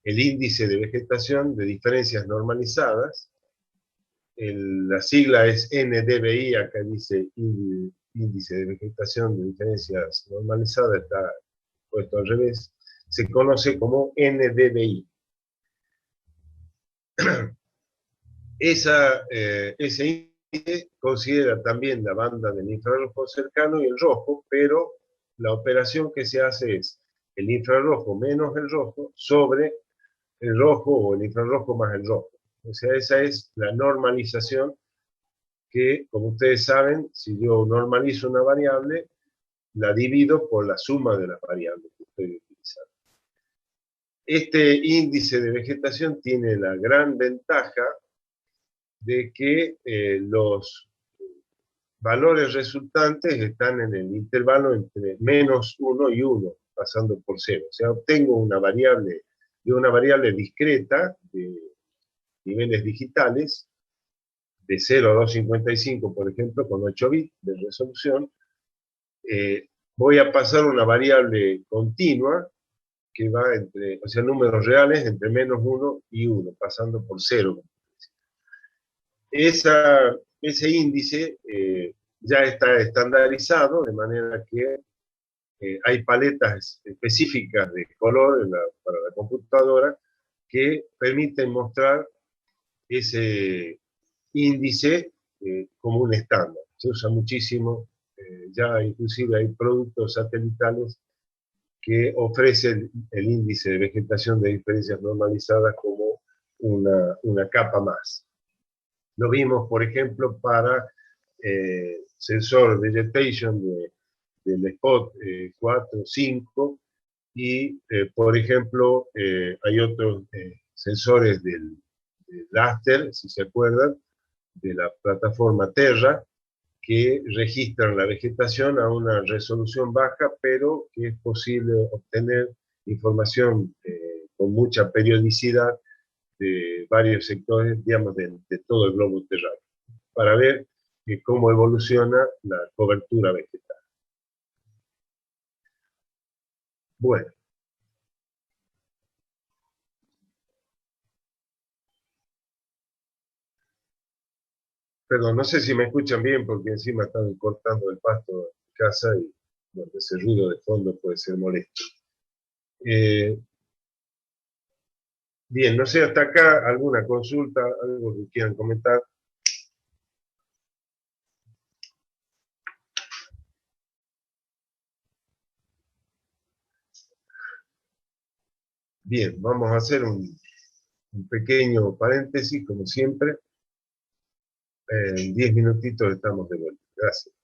el índice de vegetación de diferencias normalizadas. La sigla es NDVI, acá dice índice de vegetación de diferencias normalizadas, está puesto al revés. Se conoce como NDVI. Ese índice considera también la banda del infrarrojo cercano y el rojo, pero la operación que se hace es el infrarrojo menos el rojo sobre el rojo o el infrarrojo más el rojo. O sea, esa es la normalización que, como ustedes saben, si yo normalizo una variable, la divido por la suma de las variables que estoy utilizando. Este índice de vegetación tiene la gran ventaja de que los valores resultantes están en el intervalo entre -1 y 1, pasando por 0. O sea, obtengo una variable discreta de niveles digitales, de 0 a 255, por ejemplo, con 8 bits de resolución. Voy a pasar una variable continua que va entre, o sea, números reales entre -1 y 1, pasando por 0. Ese índice ya está estandarizado, de manera que hay paletas específicas de color para la computadora que permiten mostrar ese índice como un estándar. Se usa muchísimo, ya inclusive hay productos satelitales que ofrecen el índice de vegetación de diferencias normalizadas como una capa más. Lo vimos, por ejemplo, para sensor vegetation del spot 4, 5, y, por ejemplo, hay otros sensores del Raster, si se acuerdan, de la plataforma Terra, que registran la vegetación a una resolución baja, pero que es posible obtener información con mucha periodicidad de varios sectores, digamos, de todo el globo terráqueo, para ver cómo evoluciona la cobertura vegetal. Bueno. Perdón, no sé si me escuchan bien porque encima están cortando el pasto en casa y bueno, ese ruido de fondo puede ser molesto. Bien, no sé, hasta acá alguna consulta, algo que quieran comentar. Bien, vamos a hacer un pequeño paréntesis, como siempre. En 10 minutitos estamos de vuelta. Gracias.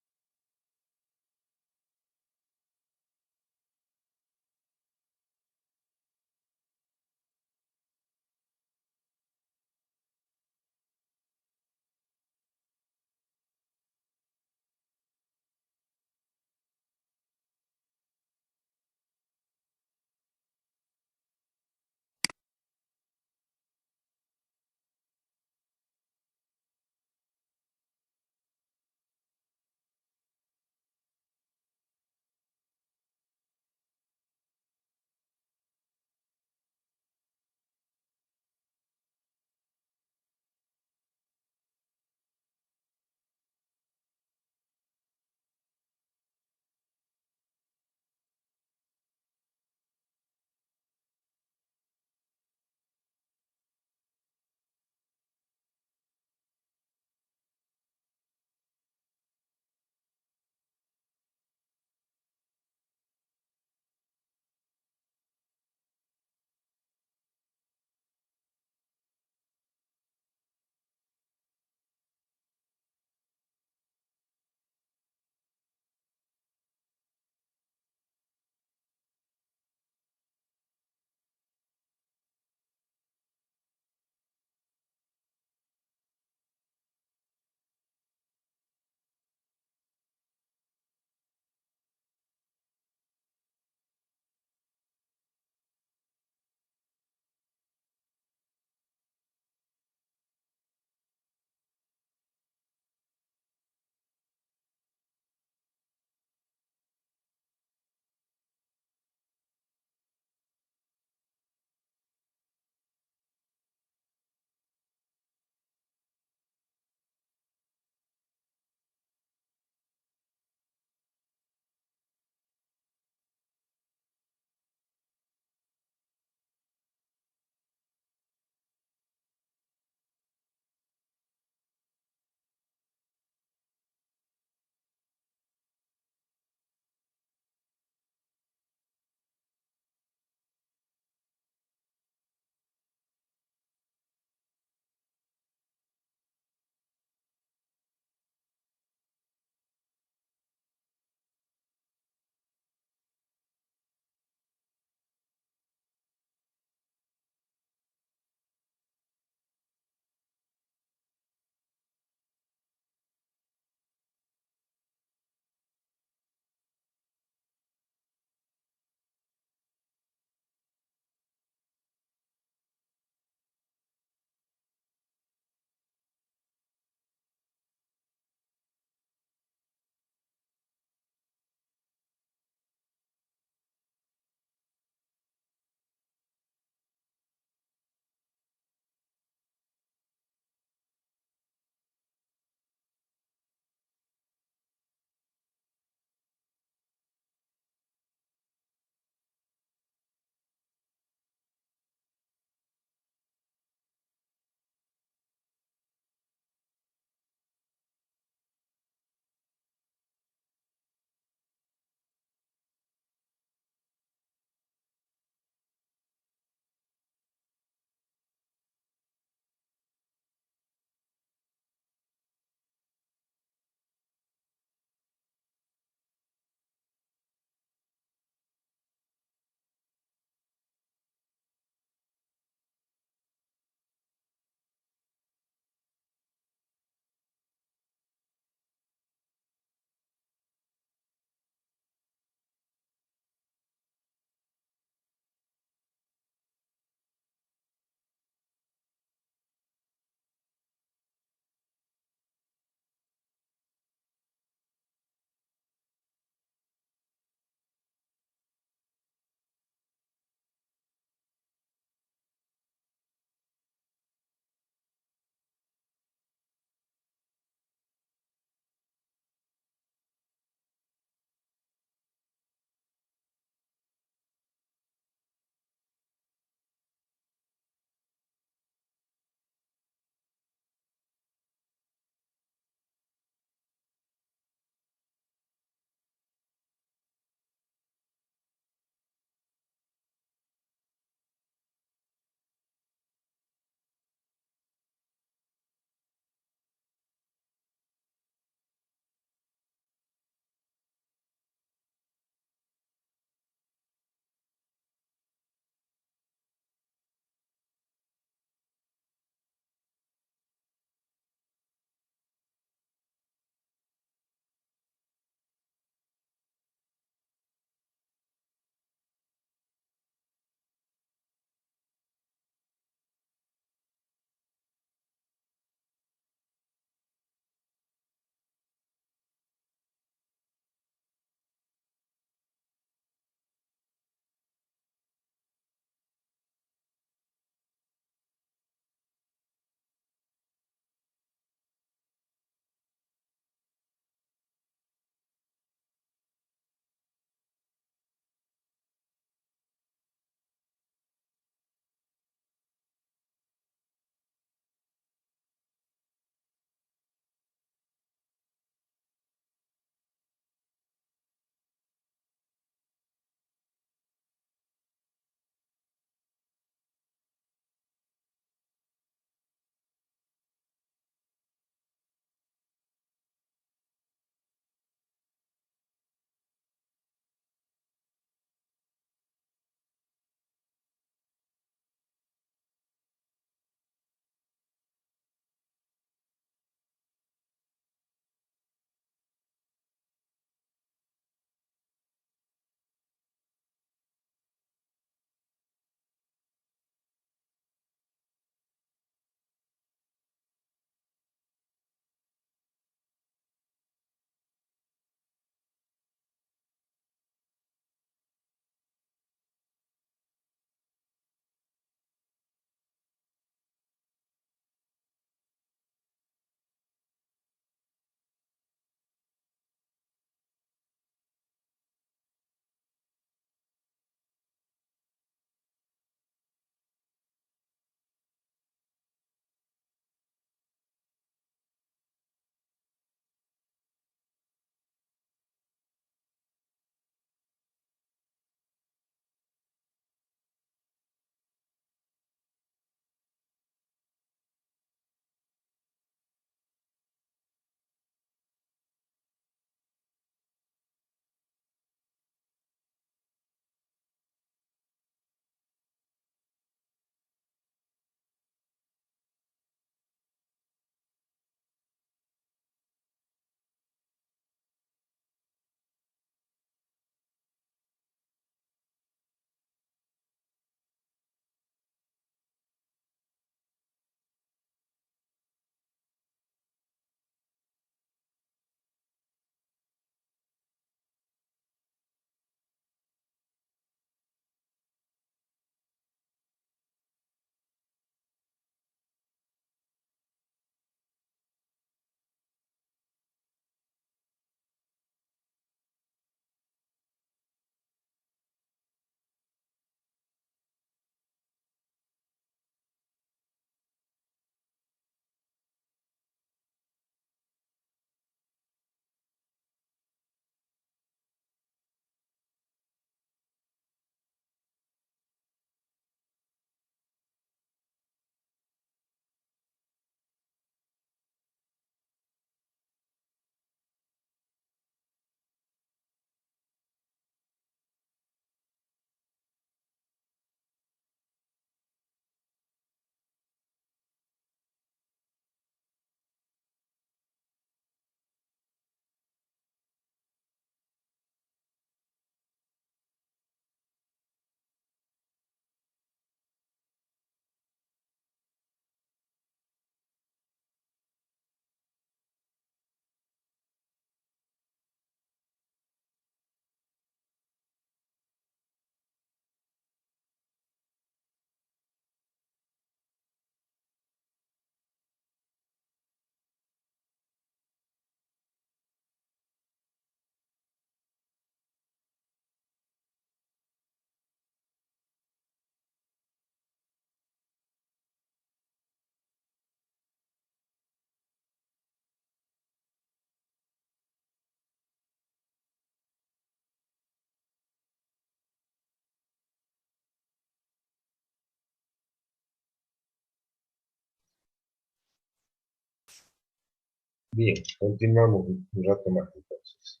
Bien, continuamos un rato más entonces.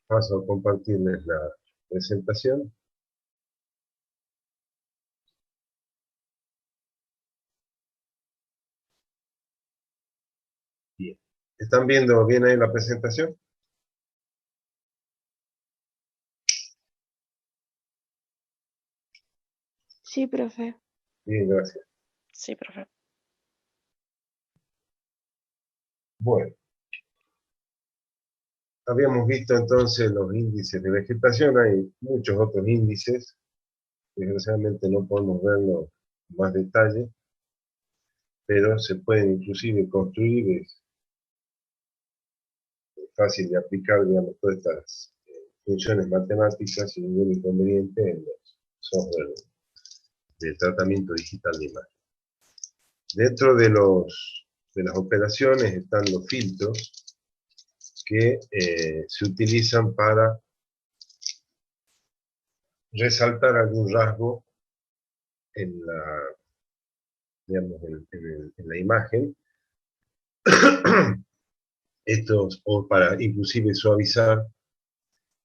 Paso a compartirles la presentación. Bien. ¿Están viendo bien ahí la presentación? Sí, profe. Bien, gracias. Sí, profe. Bueno, habíamos visto entonces los índices de vegetación, hay muchos otros índices, desgraciadamente no podemos verlo en más detalle, pero se pueden inclusive construir, es fácil de aplicar, digamos, todas estas funciones matemáticas sin ningún inconveniente en los software de tratamiento digital de imagen. Dentro de las operaciones están los filtros que se utilizan para resaltar algún rasgo en la, digamos, en la imagen. Estos, o para inclusive suavizar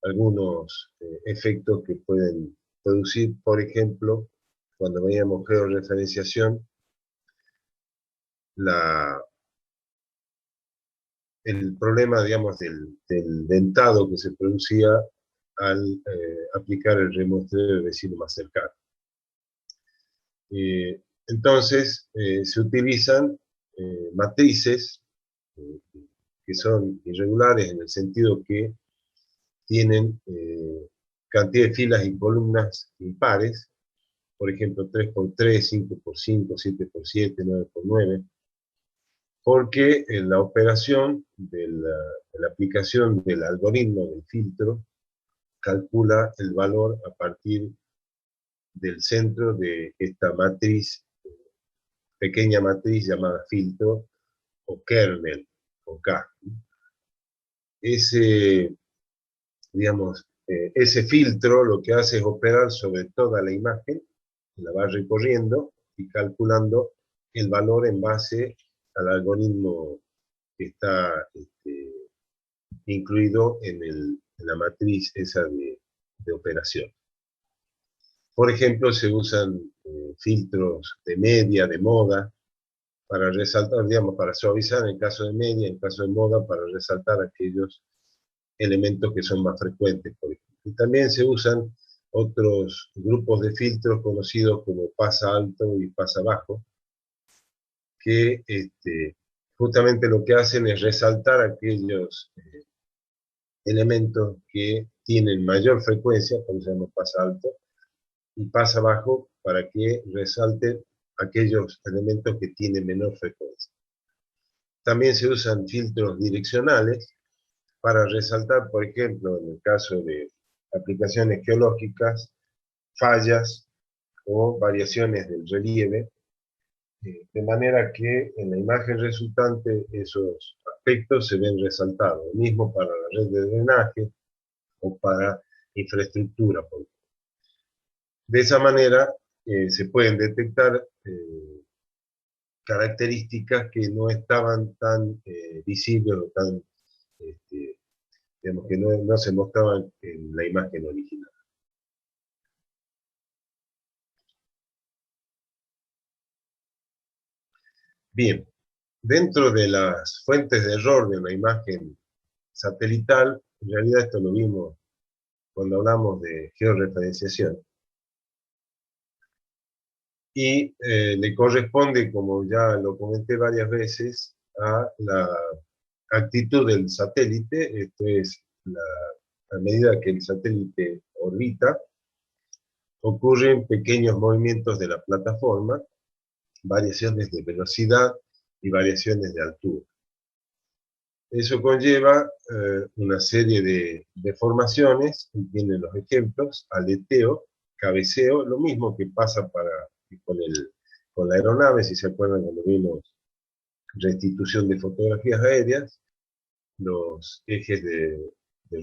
algunos efectos que pueden producir, por ejemplo, cuando veíamos georreferenciación, el problema, digamos, del dentado que se producía al aplicar el remuestreo del vecino más cercano. Entonces, se utilizan matrices que son irregulares en el sentido que tienen cantidad de filas y columnas impares, por ejemplo, 3×3, 5×5, 7×7, 9×9, porque en la operación de la aplicación del algoritmo del filtro calcula el valor a partir del centro de esta matriz, pequeña matriz llamada filtro o kernel, con K. Ese, digamos, ese filtro lo que hace es operar sobre toda la imagen, la va recorriendo y calculando el valor en base al algoritmo que está incluido en la matriz esa de operación. Por ejemplo, se usan filtros de media, de moda, para resaltar, digamos, para suavizar en caso de media, en caso de moda, para resaltar aquellos elementos que son más frecuentes, por ejemplo. Y también se usan otros grupos de filtros conocidos como pasa alto y pasa bajo, que justamente lo que hacen es resaltar aquellos elementos que tienen mayor frecuencia, por eso se llama pasa alto, y pasa bajo para que resalten aquellos elementos que tienen menor frecuencia. También se usan filtros direccionales para resaltar, por ejemplo, en el caso de aplicaciones geológicas, fallas o variaciones del relieve, de manera que en la imagen resultante esos aspectos se ven resaltados, lo mismo para la red de drenaje o para infraestructura. De esa manera se pueden detectar características que no estaban tan visibles o tan, digamos, que no se mostraban en la imagen original. Bien, dentro de las fuentes de error de una imagen satelital, en realidad esto lo vimos cuando hablamos de georreferenciación, y le corresponde, como ya lo comenté varias veces, a la actitud del satélite, esto es, a medida que el satélite orbita, ocurren pequeños movimientos de la plataforma, variaciones de velocidad y variaciones de altura. Eso conlleva una serie de deformaciones, y tienen los ejemplos, aleteo, cabeceo, lo mismo que pasa con la aeronave, si se acuerdan cuando vimos restitución de fotografías aéreas, los ejes de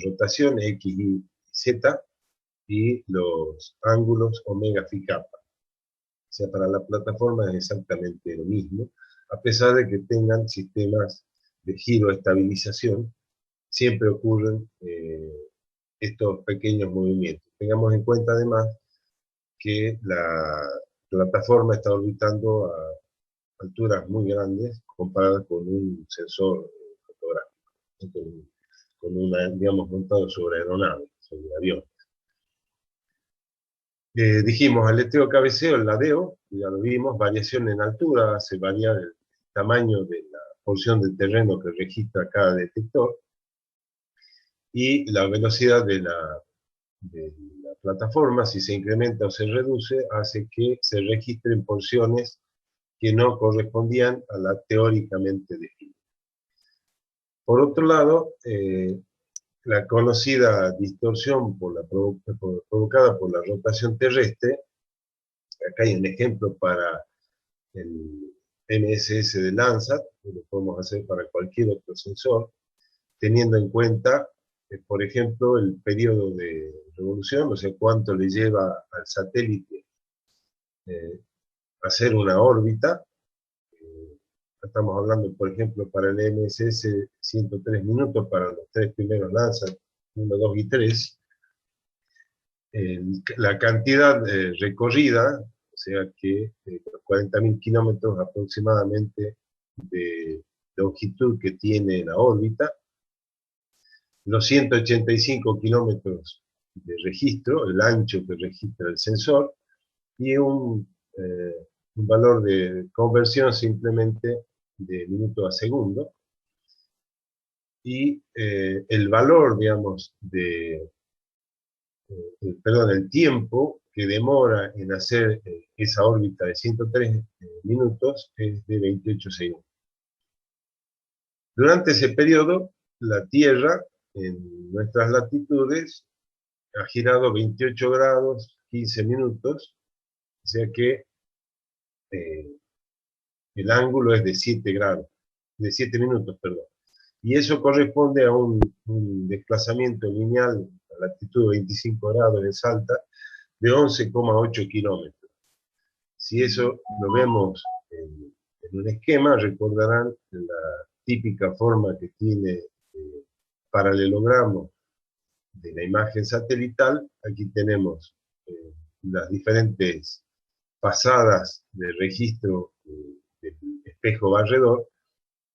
rotación X, Y, Z, y los ángulos omega phi kappa. O sea, para la plataforma es exactamente lo mismo, a pesar de que tengan sistemas de giro-estabilización, siempre ocurren estos pequeños movimientos. Tengamos en cuenta además que la plataforma está orbitando a alturas muy grandes comparada con un sensor fotográfico, con una, digamos, montado sobre aeronaves, sobre aviones. Dijimos aleteo cabeceo, el ladeo, ya lo vimos, variación en altura, hace variar el tamaño de la porción de terreno que registra cada detector, y la velocidad de la plataforma, si se incrementa o se reduce, hace que se registren porciones que no correspondían a la teóricamente definida. Por otro lado, la conocida distorsión provocada por la rotación terrestre, acá hay un ejemplo para el MSS de Landsat, que lo podemos hacer para cualquier otro sensor, teniendo en cuenta, por ejemplo, el periodo de revolución, o sea, cuánto le lleva al satélite hacer una órbita. Estamos hablando, por ejemplo, para el MSS 103 minutos para los 3 primeros Landsat, 1, 2 y 3. La cantidad recorrida, o sea que los 40.000 kilómetros aproximadamente de longitud que tiene la órbita, los 185 kilómetros de registro, el ancho que registra el sensor, y un valor de conversión simplemente de minuto a segundo, y el valor, digamos, el tiempo que demora en hacer esa órbita de 103 minutos es de 28 segundos. Durante ese periodo, la Tierra, en nuestras latitudes, ha girado 28 grados, 15 minutos, o sea que el ángulo es de 7 grados, de 7 minutos, perdón. Y eso corresponde a un desplazamiento lineal a latitud de 25 grados en Salta de 11,8 kilómetros. Si eso lo vemos en un esquema, recordarán la típica forma que tiene paralelogramo de la imagen satelital. Aquí tenemos las diferentes pasadas de registro del espejo barredor,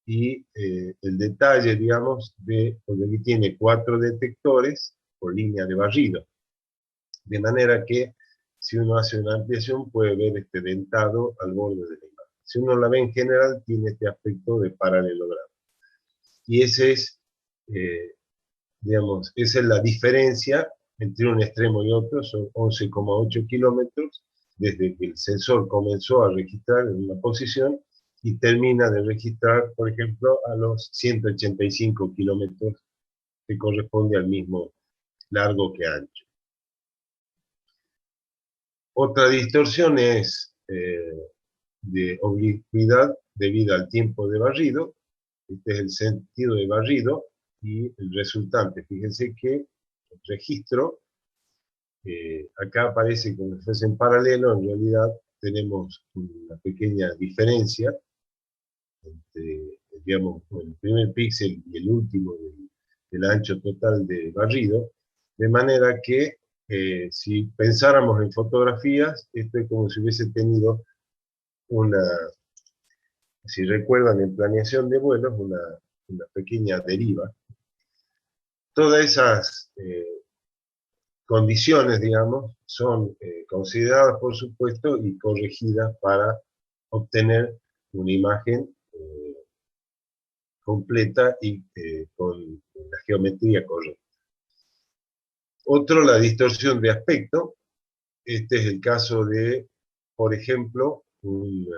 y el detalle, digamos, porque aquí tiene 4 detectores por línea de barrido, de manera que si uno hace una ampliación puede ver este dentado al borde de la imagen. Si uno la ve en general, tiene este aspecto de paralelogramo. Y ese es, digamos, esa es la diferencia entre un extremo y otro, son 11,8 kilómetros, desde que el sensor comenzó a registrar en una posición y termina de registrar, por ejemplo, a los 185 kilómetros, que corresponde al mismo largo que ancho. Otra distorsión es de oblicuidad debido al tiempo de barrido. Este es el sentido de barrido y el resultante. Fíjense que el registro, acá aparece como si fuese en paralelo, en realidad tenemos una pequeña diferencia entre, digamos, el primer píxel y el último del ancho total de barrido, de manera que si pensáramos en fotografías, esto es como si hubiese tenido una, si recuerdan en planeación de vuelos, una pequeña deriva. Todas esas condiciones, digamos, son consideradas, por supuesto, y corregidas para obtener una imagen completa y con la geometría correcta. Otro, la distorsión de aspecto. Este es el caso de, por ejemplo, un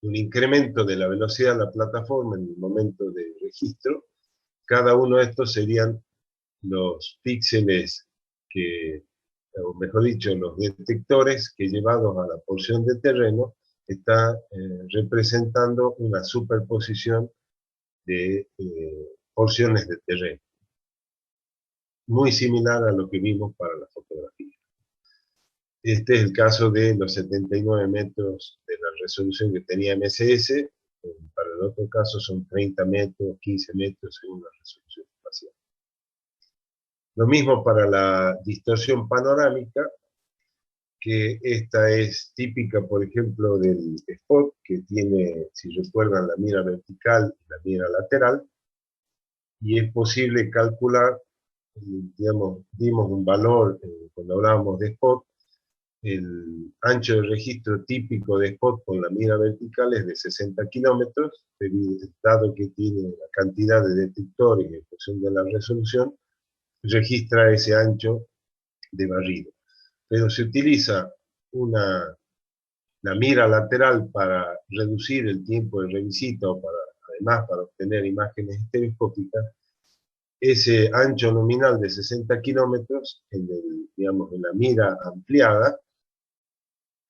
incremento de la velocidad de la plataforma en el momento de registro. Cada uno de estos serían los píxeles o mejor dicho, los detectores que llevados a la porción de terreno está representando una superposición de porciones de terreno, muy similar a lo que vimos para la fotografía. Este es el caso de los 79 metros de la resolución que tenía MSS. Para el otro caso son 30 metros, 15 metros según la resolución espacial. Lo mismo para la distorsión panorámica, que esta es típica, por ejemplo, del spot, que tiene, si recuerdan, la mira vertical y la mira lateral, y es posible calcular, digamos, dimos un valor cuando hablábamos de spot. El ancho de registro típico de spot con la mira vertical es de 60 kilómetros, dado que tiene la cantidad de detectores en función de la resolución, registra ese ancho de barrido. Pero se utiliza la mira lateral para reducir el tiempo de revisita o además para obtener imágenes estereoscópicas. Ese ancho nominal de 60 kilómetros, digamos, en la mira ampliada,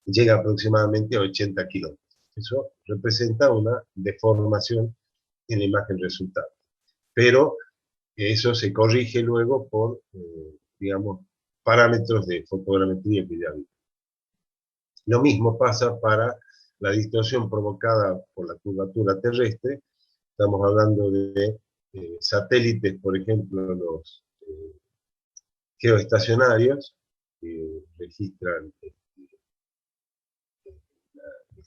llega aproximadamente a 80 kilómetros. Eso representa una deformación en la imagen resultante. Pero eso se corrige luego por, digamos, parámetros de fotogrametría que ya vimos. Lo mismo pasa para la distorsión provocada por la curvatura terrestre. Estamos hablando de satélites, por ejemplo, los geoestacionarios, que registran el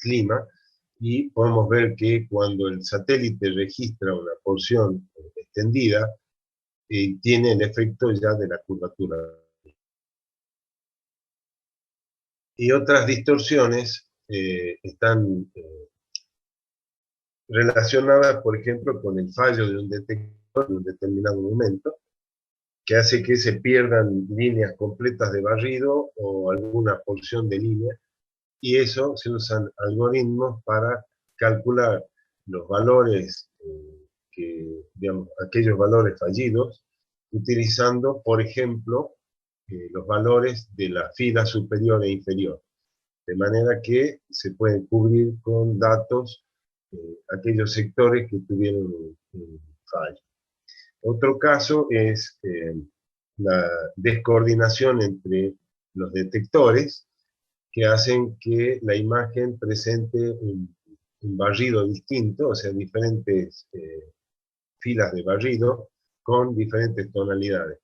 clima, y podemos ver que cuando el satélite registra una porción extendida, tiene el efecto ya de la curvatura. Y otras distorsiones están relacionadas, por ejemplo, con el fallo de un detector en un determinado momento, que hace que se pierdan líneas completas de barrido o alguna porción de línea, y eso se usan algoritmos para calcular los valores, digamos, aquellos valores fallidos, utilizando, por ejemplo, los valores de la fila superior e inferior, de manera que se pueden cubrir con datos aquellos sectores que tuvieron un fallo. Otro caso es la descoordinación entre los detectores, que hacen que la imagen presente un barrido distinto, o sea, diferentes filas de barrido con diferentes tonalidades.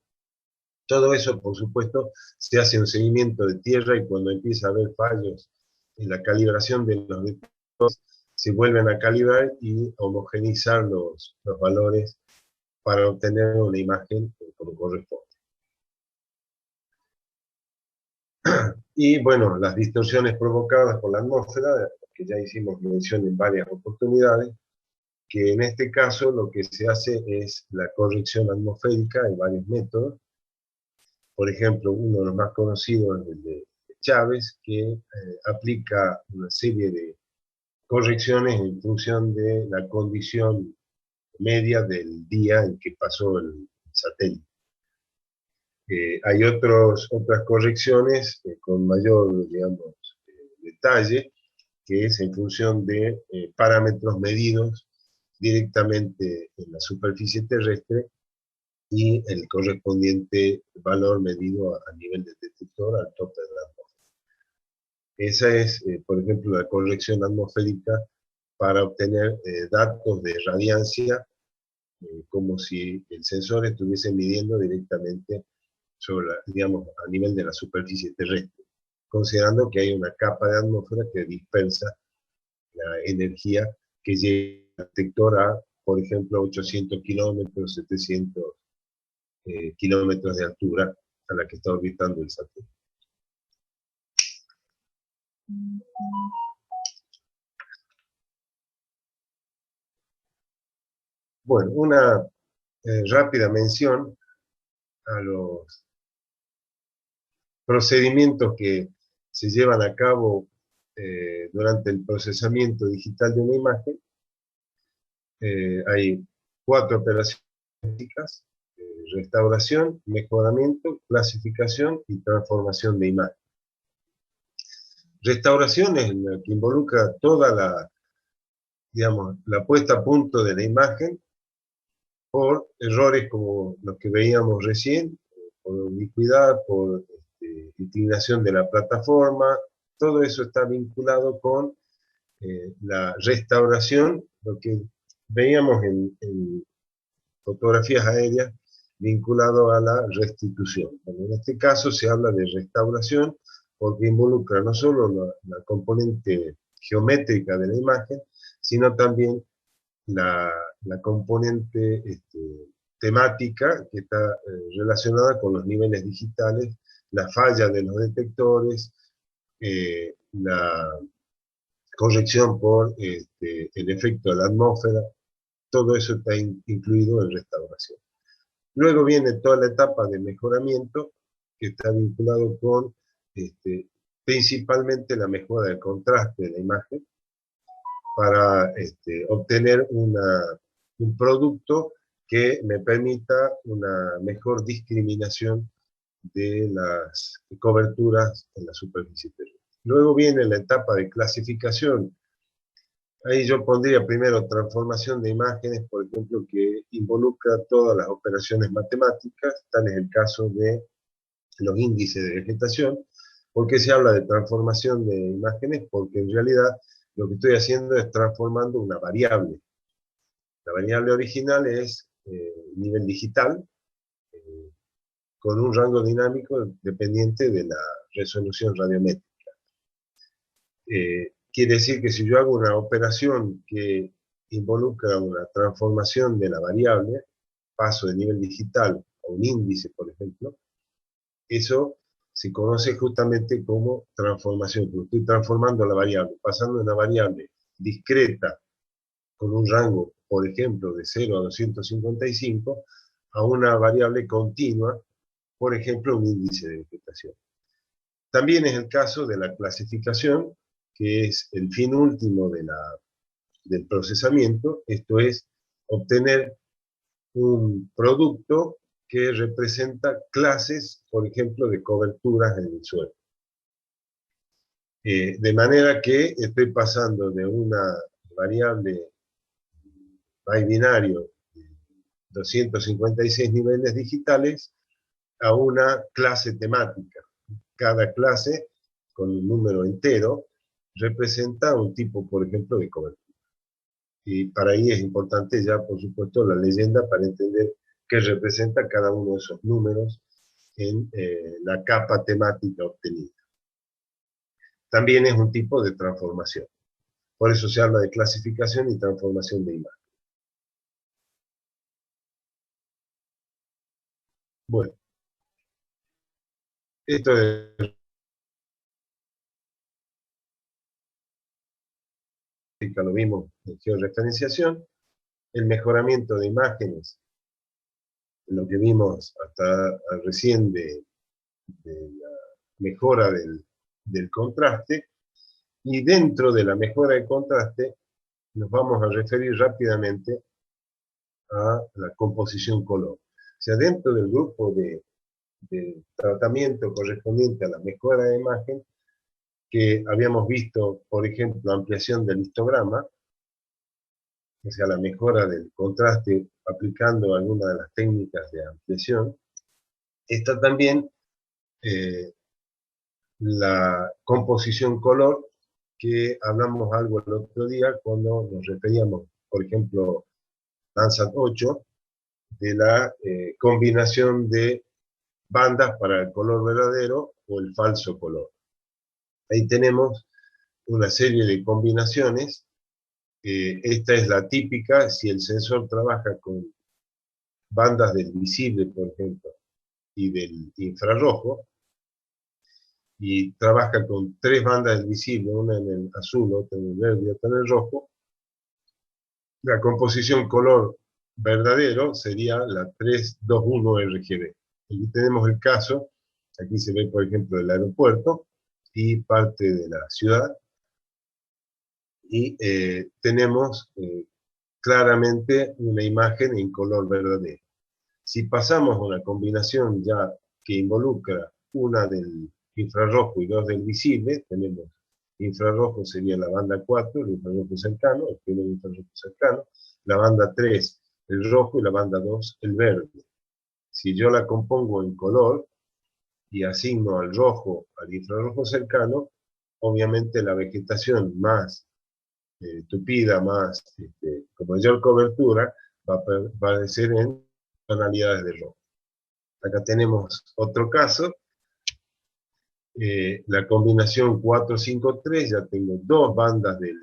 Todo eso, por supuesto, se hace un seguimiento de tierra, y cuando empieza a haber fallos en la calibración de los detectores, se vuelven a calibrar y homogeneizar los valores para obtener una imagen como corresponde. Y bueno, las distorsiones provocadas por la atmósfera, que ya hicimos mención en varias oportunidades, que en este caso lo que se hace es la corrección atmosférica. Hay varios métodos. Por ejemplo, uno de los más conocidos es el de Chávez, que aplica una serie de correcciones en función de la condición media del día en que pasó el satélite. Hay otras correcciones con mayor, digamos, detalle, que es en función de parámetros medidos directamente en la superficie terrestre y el correspondiente valor medido a nivel de detector al tope de la atmósfera. Esa es, por ejemplo, la corrección atmosférica para obtener datos de radiancia, como si el sensor estuviese midiendo directamente sobre, digamos, a nivel de la superficie terrestre, considerando que hay una capa de atmósfera que dispersa la energía que llega al detector a, por ejemplo, 800 kilómetros, 700 kilómetros de altura a la que está orbitando el satélite. Bueno, una rápida mención a los procedimientos que se llevan a cabo durante el procesamiento digital de una imagen. Hay 4 operaciones básicas: restauración, mejoramiento, clasificación y transformación de imagen. Restauración es la que involucra toda la, digamos, la puesta a punto de la imagen por errores como los que veíamos recién, por ubicuidad, por inclinación de la plataforma, todo eso está vinculado con la restauración, lo que veíamos en fotografías aéreas, vinculado a la restitución. Bueno, en este caso se habla de restauración porque involucra no solo la componente geométrica de la imagen, sino también la componente temática que está relacionada con los niveles digitales, la falla de los detectores, la corrección por el efecto de la atmósfera, todo eso está incluido en restauración. Luego viene toda la etapa de mejoramiento, que está vinculado con principalmente la mejora del contraste de la imagen, para obtener un producto que me permita una mejor discriminación de las coberturas en la superficie terrestre. Luego viene la etapa de clasificación. Ahí yo pondría primero transformación de imágenes, por ejemplo, que involucra todas las operaciones matemáticas, tal es el caso de los índices de vegetación. ¿Por qué se habla de transformación de imágenes? Porque en realidad lo que estoy haciendo es transformando una variable. La variable original es nivel digital, con un rango dinámico dependiente de la resolución radiométrica. Quiere decir que si yo hago una operación que involucra una transformación de la variable, paso de nivel digital a un índice, por ejemplo, eso se conoce justamente como transformación, porque estoy transformando la variable, pasando de una variable discreta con un rango, por ejemplo, de 0 a 255, a una variable continua, por ejemplo, un índice de vegetación. También es el caso de la clasificación, que es el fin último del procesamiento, esto es obtener un producto que representa clases, por ejemplo, de coberturas en el suelo. De manera que estoy pasando de una variable binario de 256 niveles digitales a una clase temática. Cada clase, con un número entero, representa un tipo, por ejemplo, de cobertura. Y para ahí es importante ya, por supuesto, la leyenda para entender qué representa cada uno de esos números en la capa temática obtenida. También es un tipo de transformación. Por eso se habla de clasificación y transformación de imagen. Bueno, esto es, lo vimos en georreferenciación, el mejoramiento de imágenes, lo que vimos hasta recién de la mejora del contraste, y dentro de la mejora del contraste nos vamos a referir rápidamente a la composición color. O sea, dentro del grupo de tratamiento correspondiente a la mejora de imagen, que habíamos visto, por ejemplo, ampliación del histograma, o sea, la mejora del contraste aplicando alguna de las técnicas de ampliación, está también la composición color, que hablamos algo el otro día cuando nos referíamos, por ejemplo, Landsat 8, de la combinación de bandas para el color verdadero o el falso color. Ahí tenemos una serie de combinaciones. Esta es la típica, si el sensor trabaja con bandas del visible, por ejemplo, y del infrarrojo, y trabaja con 3 bandas del visible, una en el azul, otra en el verde y otra en el rojo, la composición color verdadero sería la 321 RGB. Aquí tenemos el caso, aquí se ve, por ejemplo, el aeropuerto y parte de la ciudad, y tenemos claramente una imagen en color verdadero. Si pasamos a una combinación ya que involucra una del infrarrojo y 2 del visible, tenemos infrarrojo sería la banda 4, el infrarrojo cercano, el primer infrarrojo cercano, la banda 3 el rojo y la banda 2 el verde. Si yo la compongo en color, y asigno al rojo, al infrarrojo cercano, obviamente la vegetación más tupida, más con mayor cobertura, va a aparecer en tonalidades de rojo. Acá tenemos otro caso, la combinación 4-5-3, ya tengo dos bandas del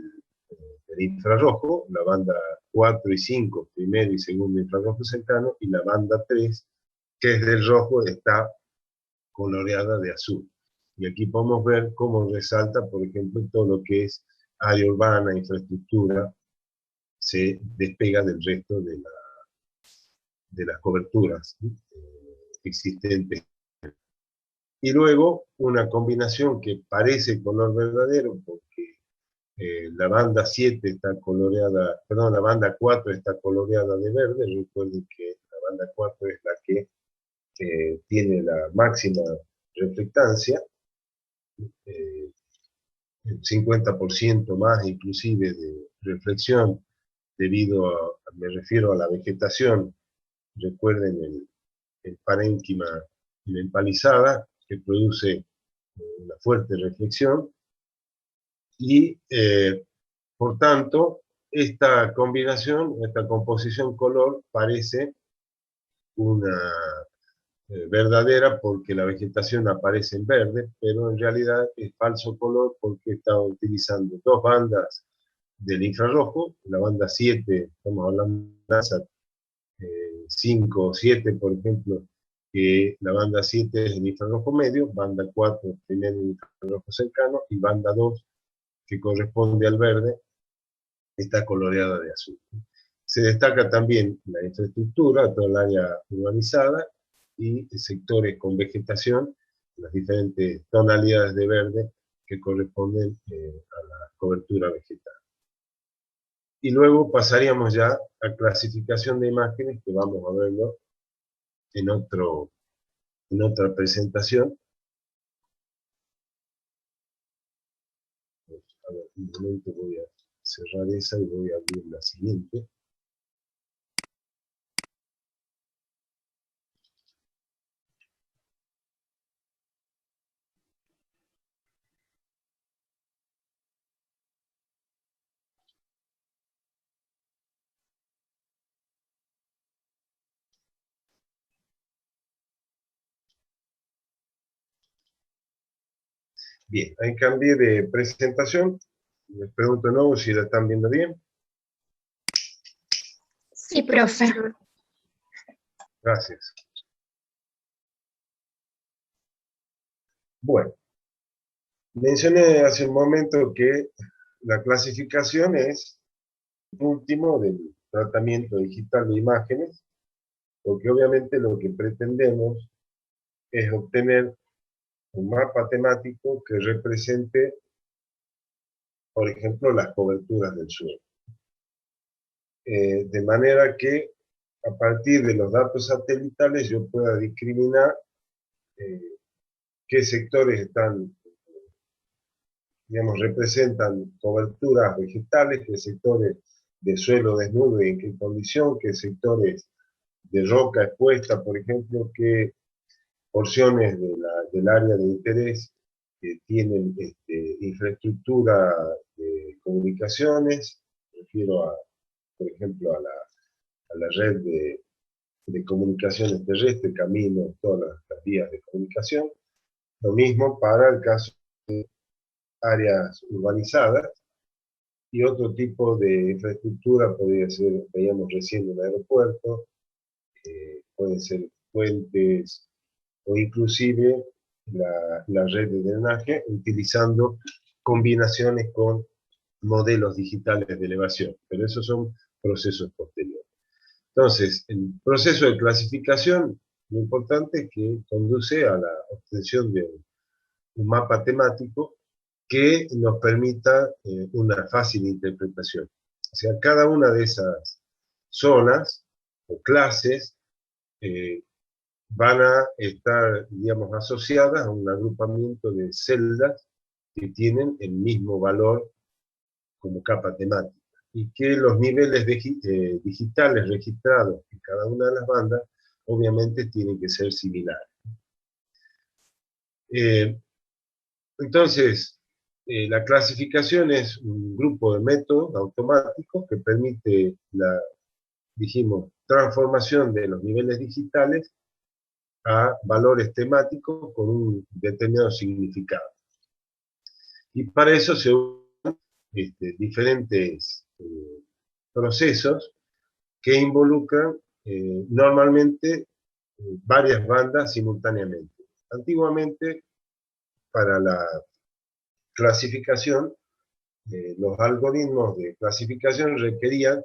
infrarrojo, la banda 4 y 5, primero y segundo infrarrojo cercano, y la banda 3, que es del rojo, está coloreada de azul. Y aquí podemos ver cómo resalta, por ejemplo, todo lo que es área urbana, infraestructura, se despega del resto de las coberturas existentes. Y luego una combinación que parece color verdadero, porque la banda 7 está coloreada, perdón, la banda 4 está coloreada de verde. Recuerden que la banda 4 es la que tiene la máxima reflectancia, el 50% más inclusive de reflexión debido me refiero a la vegetación. Recuerden el parénquima y la empalizada, que produce una fuerte reflexión, y por tanto, esta combinación, esta composición color parece una verdadera porque la vegetación aparece en verde, pero en realidad es falso color porque está utilizando dos bandas del infrarrojo, la banda 7, estamos hablando de 5 o 7, por ejemplo, que la banda 7 es el infrarrojo medio, banda 4 primer infrarrojo cercano, y banda 2, que corresponde al verde, está coloreada de azul. Se destaca también la infraestructura, toda el área urbanizada, y sectores con vegetación, las diferentes tonalidades de verde que corresponden a la cobertura vegetal. Y luego pasaríamos ya a clasificación de imágenes, que vamos a verlo en otra presentación. A ver, un momento, voy a cerrar esa y voy a abrir la siguiente. Bien, ahí cambié de presentación. Les pregunto de nuevo si la están viendo bien. Sí, profe. Gracias. Bueno, mencioné hace un momento que la clasificación es el último del tratamiento digital de imágenes, porque obviamente lo que pretendemos es obtener un mapa temático que represente, por ejemplo, las coberturas del suelo. De manera que a partir de los datos satelitales yo pueda discriminar qué sectores están, digamos, representan coberturas vegetales, qué sectores de suelo desnudo y en qué condición, qué sectores de roca expuesta, por ejemplo, qué porciones del área de interés que tienen infraestructura de comunicaciones, me refiero a, por ejemplo, a la red de comunicaciones terrestres, caminos, todas las vías de comunicación. Lo mismo para el caso de áreas urbanizadas, y otro tipo de infraestructura podría ser, veíamos recién, un aeropuerto, pueden ser puentes, o inclusive la red de drenaje, utilizando combinaciones con modelos digitales de elevación, pero esos son procesos posteriores. Entonces, el proceso de clasificación, lo importante es que conduce a la obtención de un mapa temático que nos permita una fácil interpretación. O sea, cada una de esas zonas o clases van a estar, digamos, asociadas a un agrupamiento de celdas que tienen el mismo valor como capa temática, y que los niveles digitales registrados en cada una de las bandas obviamente tienen que ser similares. Entonces, la clasificación es un grupo de métodos automáticos que permite la, dijimos, transformación de los niveles digitales a valores temáticos con un determinado significado. Y para eso se usan diferentes procesos que involucran normalmente varias bandas simultáneamente. Antiguamente, para la clasificación, los algoritmos de clasificación requerían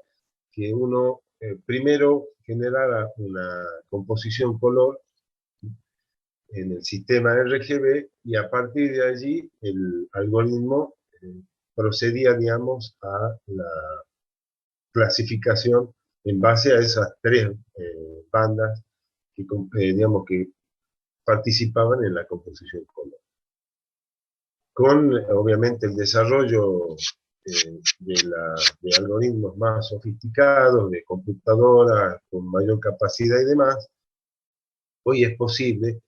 que uno primero generara una composición color en el sistema RGB y a partir de allí el algoritmo procedía, digamos, a la clasificación en base a esas tres bandas que, digamos, que participaban en la composición color. Con, obviamente, el desarrollo de algoritmos más sofisticados, de computadoras con mayor capacidad y demás, hoy es posible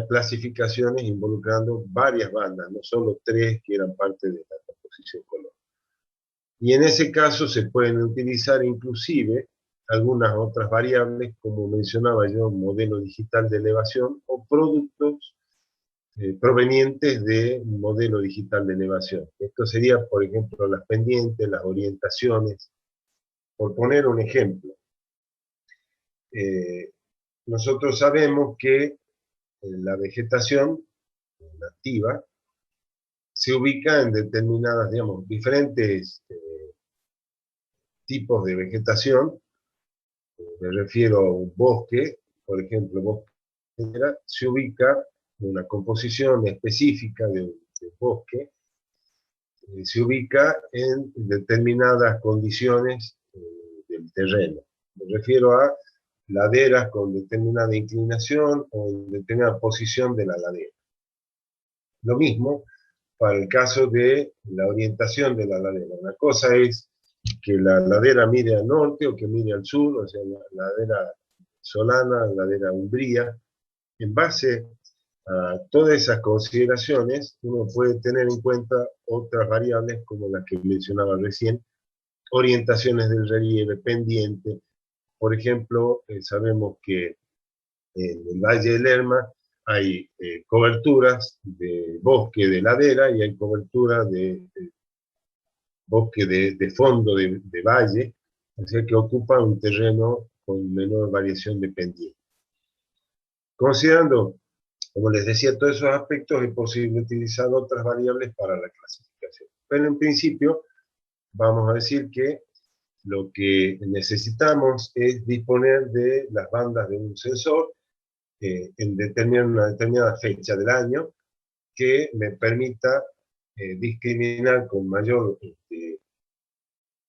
clasificaciones involucrando varias bandas, no solo tres que eran parte de la composición color. Y en ese caso se pueden utilizar inclusive algunas otras variables, como mencionaba yo, modelo digital de elevación o productos provenientes de un modelo digital de elevación. Esto sería, por ejemplo, las pendientes, las orientaciones, por poner un ejemplo. Nosotros sabemos que la vegetación nativa se ubica en determinadas, digamos, diferentes tipos de vegetación. Me refiero a un bosque, por ejemplo, bosque se ubica en una composición específica de bosque, se ubica en determinadas condiciones del terreno. Me refiero a laderas con determinada inclinación o en determinada posición de la ladera. Lo mismo para el caso de la orientación de la ladera. Una cosa es que la ladera mire al norte o que mire al sur, o sea, la ladera solana, la ladera umbría. En base a todas esas consideraciones, uno puede tener en cuenta otras variables como las que mencionaba recién, orientaciones del relieve, pendiente. Por ejemplo, sabemos que en el Valle del Lerma hay coberturas de bosque de ladera y hay cobertura de bosque de fondo de valle, o sea que ocupa un terreno con menor variación de pendiente. Considerando, como les decía, todos esos aspectos, es posible utilizar otras variables para la clasificación. Pero en principio, vamos a decir que lo que necesitamos es disponer de las bandas de un sensor en una determinada fecha del año que me permita discriminar con mayor,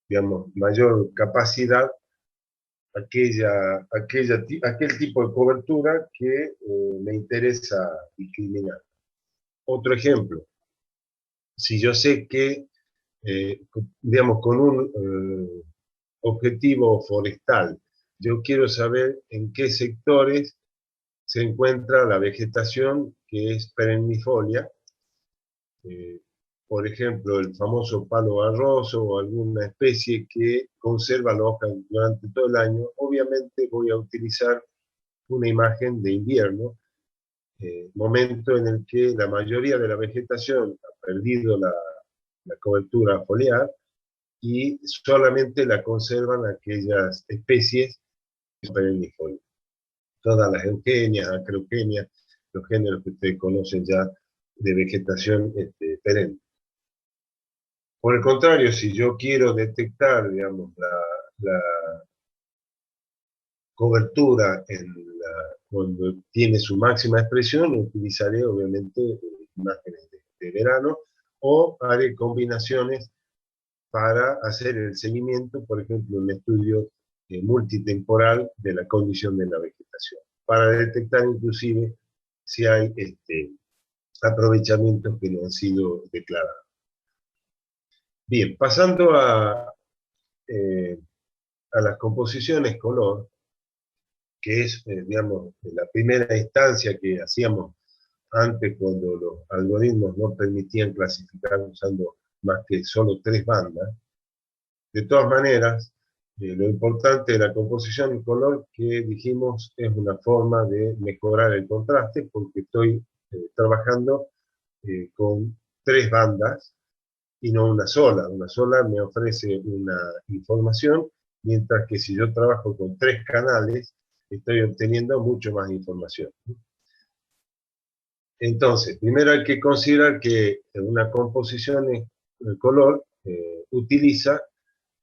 digamos, mayor capacidad aquel tipo de cobertura que me interesa discriminar. Otro ejemplo, si yo sé que, digamos, con un objetivo forestal, yo quiero saber en qué sectores se encuentra la vegetación que es perennifolia, por ejemplo, el famoso palo barroso o alguna especie que conserva la hoja durante todo el año, obviamente voy a utilizar una imagen de invierno, momento en el que la mayoría de la vegetación ha perdido la cobertura foliar y solamente la conservan aquellas especies perennifolias. Todas las eugenias, acroeugenias, los géneros que ustedes conocen ya de vegetación perenne. Por el contrario, si yo quiero detectar, digamos, la cobertura cuando tiene su máxima expresión, utilizaré obviamente imágenes de verano o haré combinaciones para hacer el seguimiento, por ejemplo, un estudio multitemporal de la condición de la vegetación, para detectar inclusive si hay aprovechamientos que no han sido declarados. Bien, pasando a las composiciones color, que es, digamos, la primera instancia que hacíamos antes cuando los algoritmos no permitían clasificar usando más que solo 3 bandas. De todas maneras, lo importante de la composición y color que dijimos es una forma de mejorar el contraste porque estoy trabajando con 3 bandas y no una sola. Una sola me ofrece una información, mientras que si yo trabajo con 3 canales, estoy obteniendo mucho más información. Entonces, primero hay que considerar que una composición de color utiliza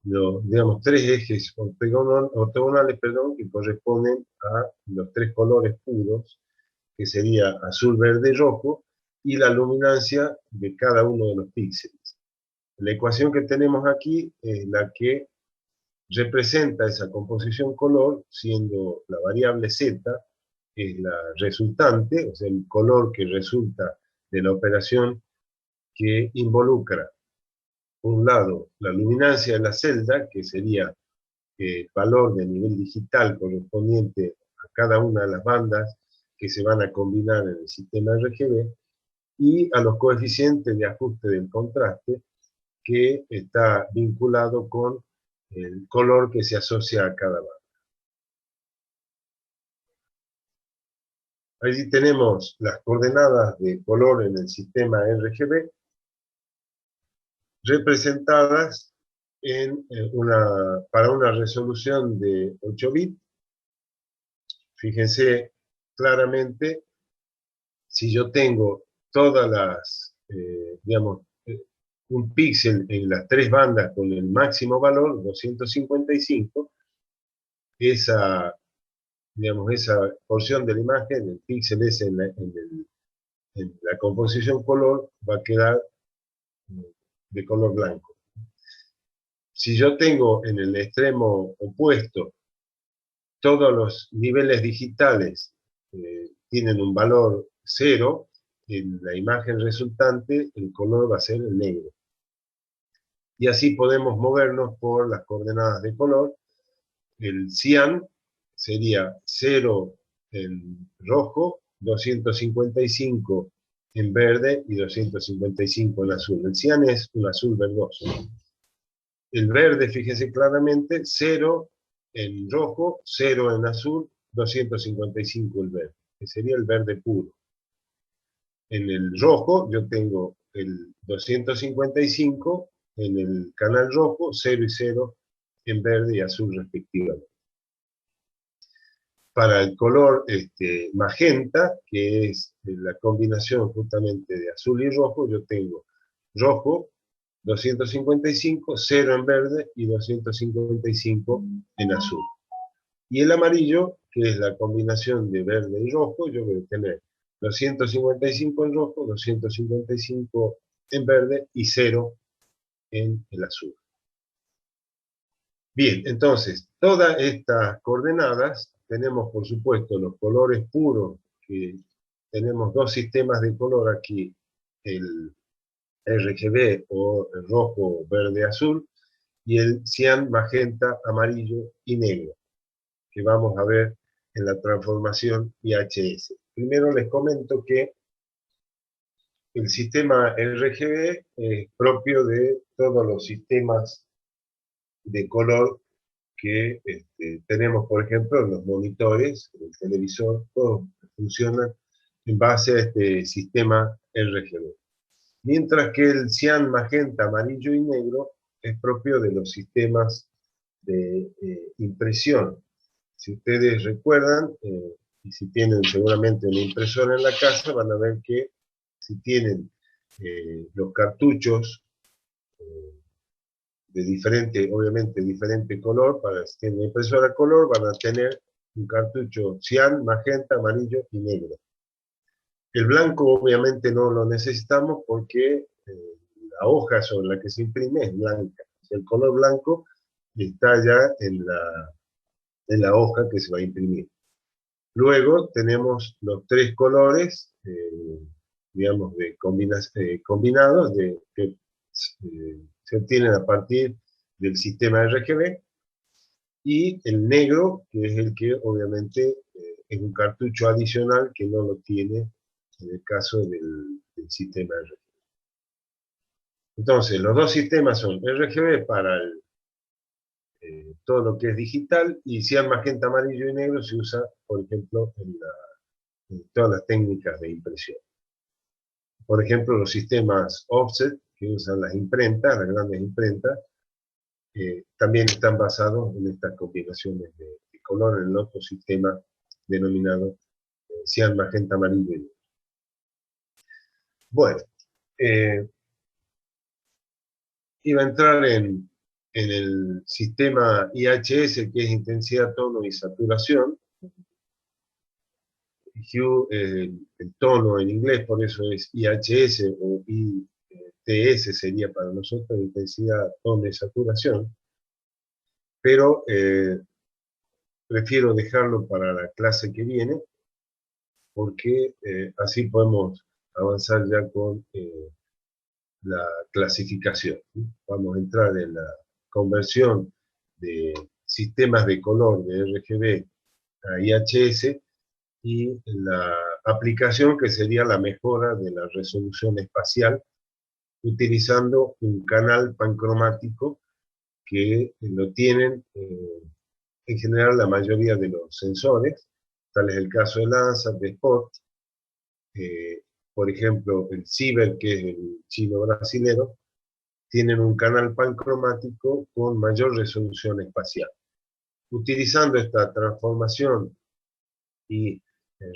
digamos, 3 ejes ortogonales, que corresponden a los 3 colores puros, que sería azul, verde y rojo, y la luminancia de cada uno de los píxeles. La ecuación que tenemos aquí es la que representa esa composición color, siendo la variable z es la resultante, o sea, el color que resulta de la operación que involucra, por un lado, la luminancia de la celda, que sería el valor del nivel digital correspondiente a cada una de las bandas que se van a combinar en el sistema RGB, y a los coeficientes de ajuste del contraste, que está vinculado con el color que se asocia a cada banda. Allí tenemos las coordenadas de color en el sistema RGB, representadas para una resolución de 8 bits. Fíjense claramente, si yo tengo todas las, digamos, un píxel en las 3 bandas con el máximo valor, 255, esa porción de la imagen, el píxel ese en la composición color, va a quedar de color blanco. Si yo tengo en el extremo opuesto todos los niveles digitales tienen un valor 0, en la imagen resultante el color va a ser el negro. Y así podemos movernos por las coordenadas de color. El cian sería 0 en rojo, 255 en verde y 255 en azul. El cian es un azul verdoso. El verde, fíjense claramente, 0 en rojo, 0 en azul, 255 el verde, que sería el verde puro. En el rojo yo tengo el 255 en el canal rojo, 0 y 0 en verde y azul respectivamente. Para el color magenta, que es la combinación justamente de azul y rojo, yo tengo rojo, 255, 0 en verde y 255 en azul. Y el amarillo, que es la combinación de verde y rojo, yo voy a tener 255 en rojo, 255 en verde y 0 en el azul. Bien, entonces, todas estas coordenadas, tenemos por supuesto los colores puros, que tenemos 2 sistemas de color aquí, el RGB o el rojo, verde, azul, y el cian, magenta, amarillo y negro, que vamos a ver en la transformación IHS. Primero les comento que el sistema RGB es propio de todos los sistemas de color que tenemos, por ejemplo, en los monitores, el televisor, todos funcionan en base a este sistema RGB. Mientras que el cian, magenta, amarillo y negro es propio de los sistemas de impresión. Si ustedes recuerdan, y si tienen seguramente una impresora en la casa, van a ver que si tienen los cartuchos de diferente, obviamente diferente color, para si tienen una impresora color, van a tener un cartucho cian, magenta, amarillo y negro. El blanco obviamente no lo necesitamos porque la hoja sobre la que se imprime es blanca. El color blanco está ya en la hoja que se va a imprimir. Luego tenemos los 3 colores, digamos, combinados, que se obtienen a partir del sistema RGB, y el negro, que es el que obviamente es un cartucho adicional que no lo tiene en el caso del sistema RGB. Entonces, los dos sistemas son RGB para todo lo que es digital, y cian, magenta, amarillo y negro se usa, por ejemplo, en todas las técnicas de impresión. Por ejemplo, los sistemas offset, que usan las imprentas, las grandes imprentas, también están basados en estas combinaciones de color en el otro sistema denominado cian, magenta, amarillo y negro. Bueno, iba a entrar en el sistema IHS, que es intensidad, tono y saturación. Hue, el tono en inglés, por eso es IHS, o ITS sería para nosotros intensidad, tono y saturación, pero prefiero dejarlo para la clase que viene, porque así podemos avanzar ya con la clasificación. Vamos a entrar en la conversión de sistemas de color de RGB a IHS, y la aplicación que sería la mejora de la resolución espacial utilizando un canal pancromático que lo tienen en general la mayoría de los sensores, tal es el caso de Landsat, de Spot, por ejemplo el Ciber, que es el chino brasilero, tienen un canal pancromático con mayor resolución espacial. Utilizando esta transformación y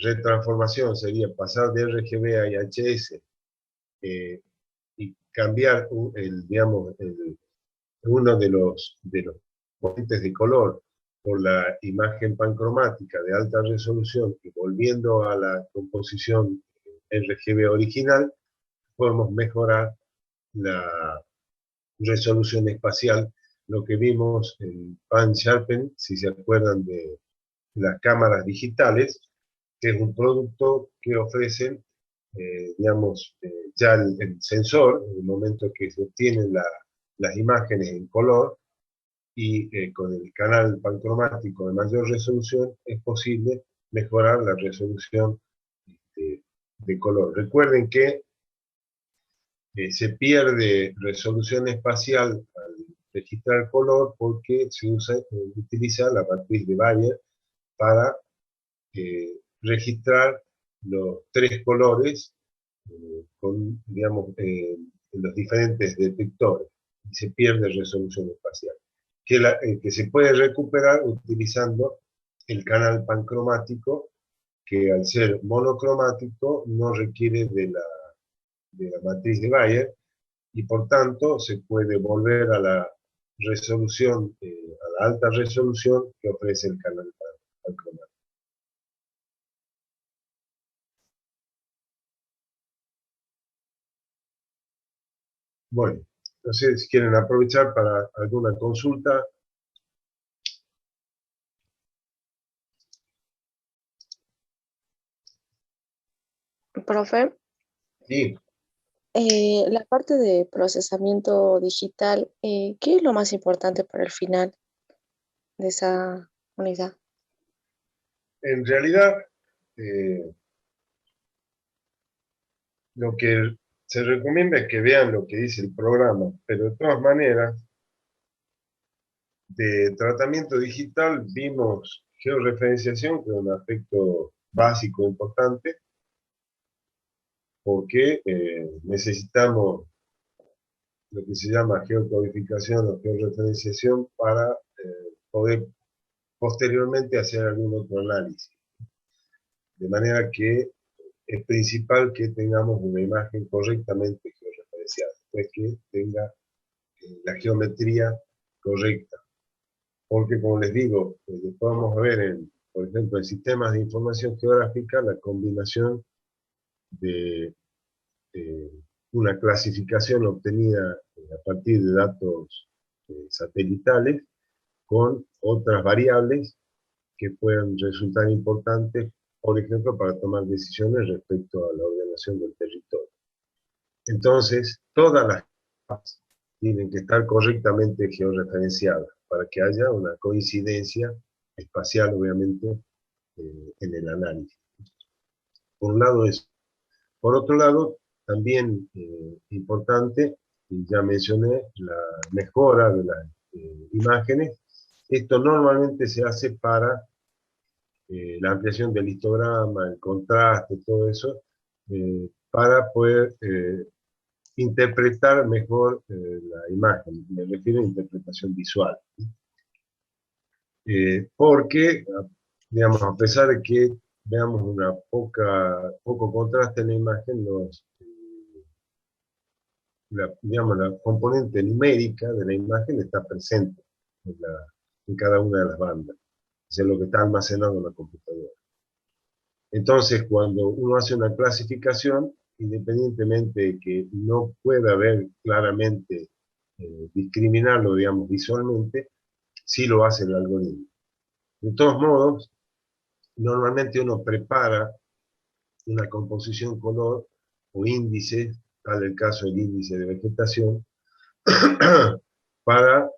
retransformación, sería pasar de RGB a IHS, y cambiar uno de los componentes de color por la imagen pancromática de alta resolución, y volviendo a la composición RGB original, podemos mejorar la resolución espacial, lo que vimos en Pan Sharpen, si se acuerdan de las cámaras digitales, que es un producto que ofrecen, ya el sensor, en el momento que se obtienen las imágenes en color, y con el canal pancromático de mayor resolución es posible mejorar la resolución de color. Recuerden que se pierde resolución espacial al registrar color porque se utiliza la matriz de Bayer para registrar los tres colores con, los diferentes detectores, y se pierde resolución espacial, que se puede recuperar utilizando el canal pancromático, que al ser monocromático no requiere de la matriz de Bayer, y por tanto se puede volver a la resolución, a la alta resolución que ofrece el canal pancromático. Bueno, entonces, si quieren aprovechar para alguna consulta. Profe, Sí. la parte de procesamiento digital, ¿qué es lo más importante para el final de esa unidad? En realidad, lo que se recomienda es que vean lo que dice el programa, pero de todas maneras, de tratamiento digital vimos georreferenciación, que es un aspecto básico importante, porque necesitamos lo que se llama geocodificación o georreferenciación para poder posteriormente hacer algún otro análisis. De manera que es principal que tengamos una imagen correctamente georreferenciada, es que tenga la geometría correcta. Porque, como les digo, podemos ver, por ejemplo, en sistemas de información geográfica, la combinación de una clasificación obtenida a partir de datos satelitales con otras variables que puedan resultar importantes, por ejemplo, para tomar decisiones respecto a la ordenación del territorio. Entonces, todas las capas tienen que estar correctamente georreferenciadas para que haya una coincidencia espacial, obviamente, en el análisis. Por un lado eso. Por otro lado, también importante, y ya mencioné, la mejora de las imágenes. Esto normalmente se hace para la ampliación del histograma, el contraste, todo eso, para poder interpretar mejor la imagen. Me refiero a interpretación visual. Porque, digamos, a pesar de que veamos una poco contraste en la imagen, digamos, la componente numérica de la imagen está presente en cada una de las bandas. Es lo que está almacenado en la computadora. Entonces, cuando uno hace una clasificación, independientemente de que no pueda ver claramente, discriminarlo, digamos, visualmente, sí lo hace el algoritmo. De todos modos, normalmente uno prepara una composición color o índice, tal el caso del índice de vegetación, para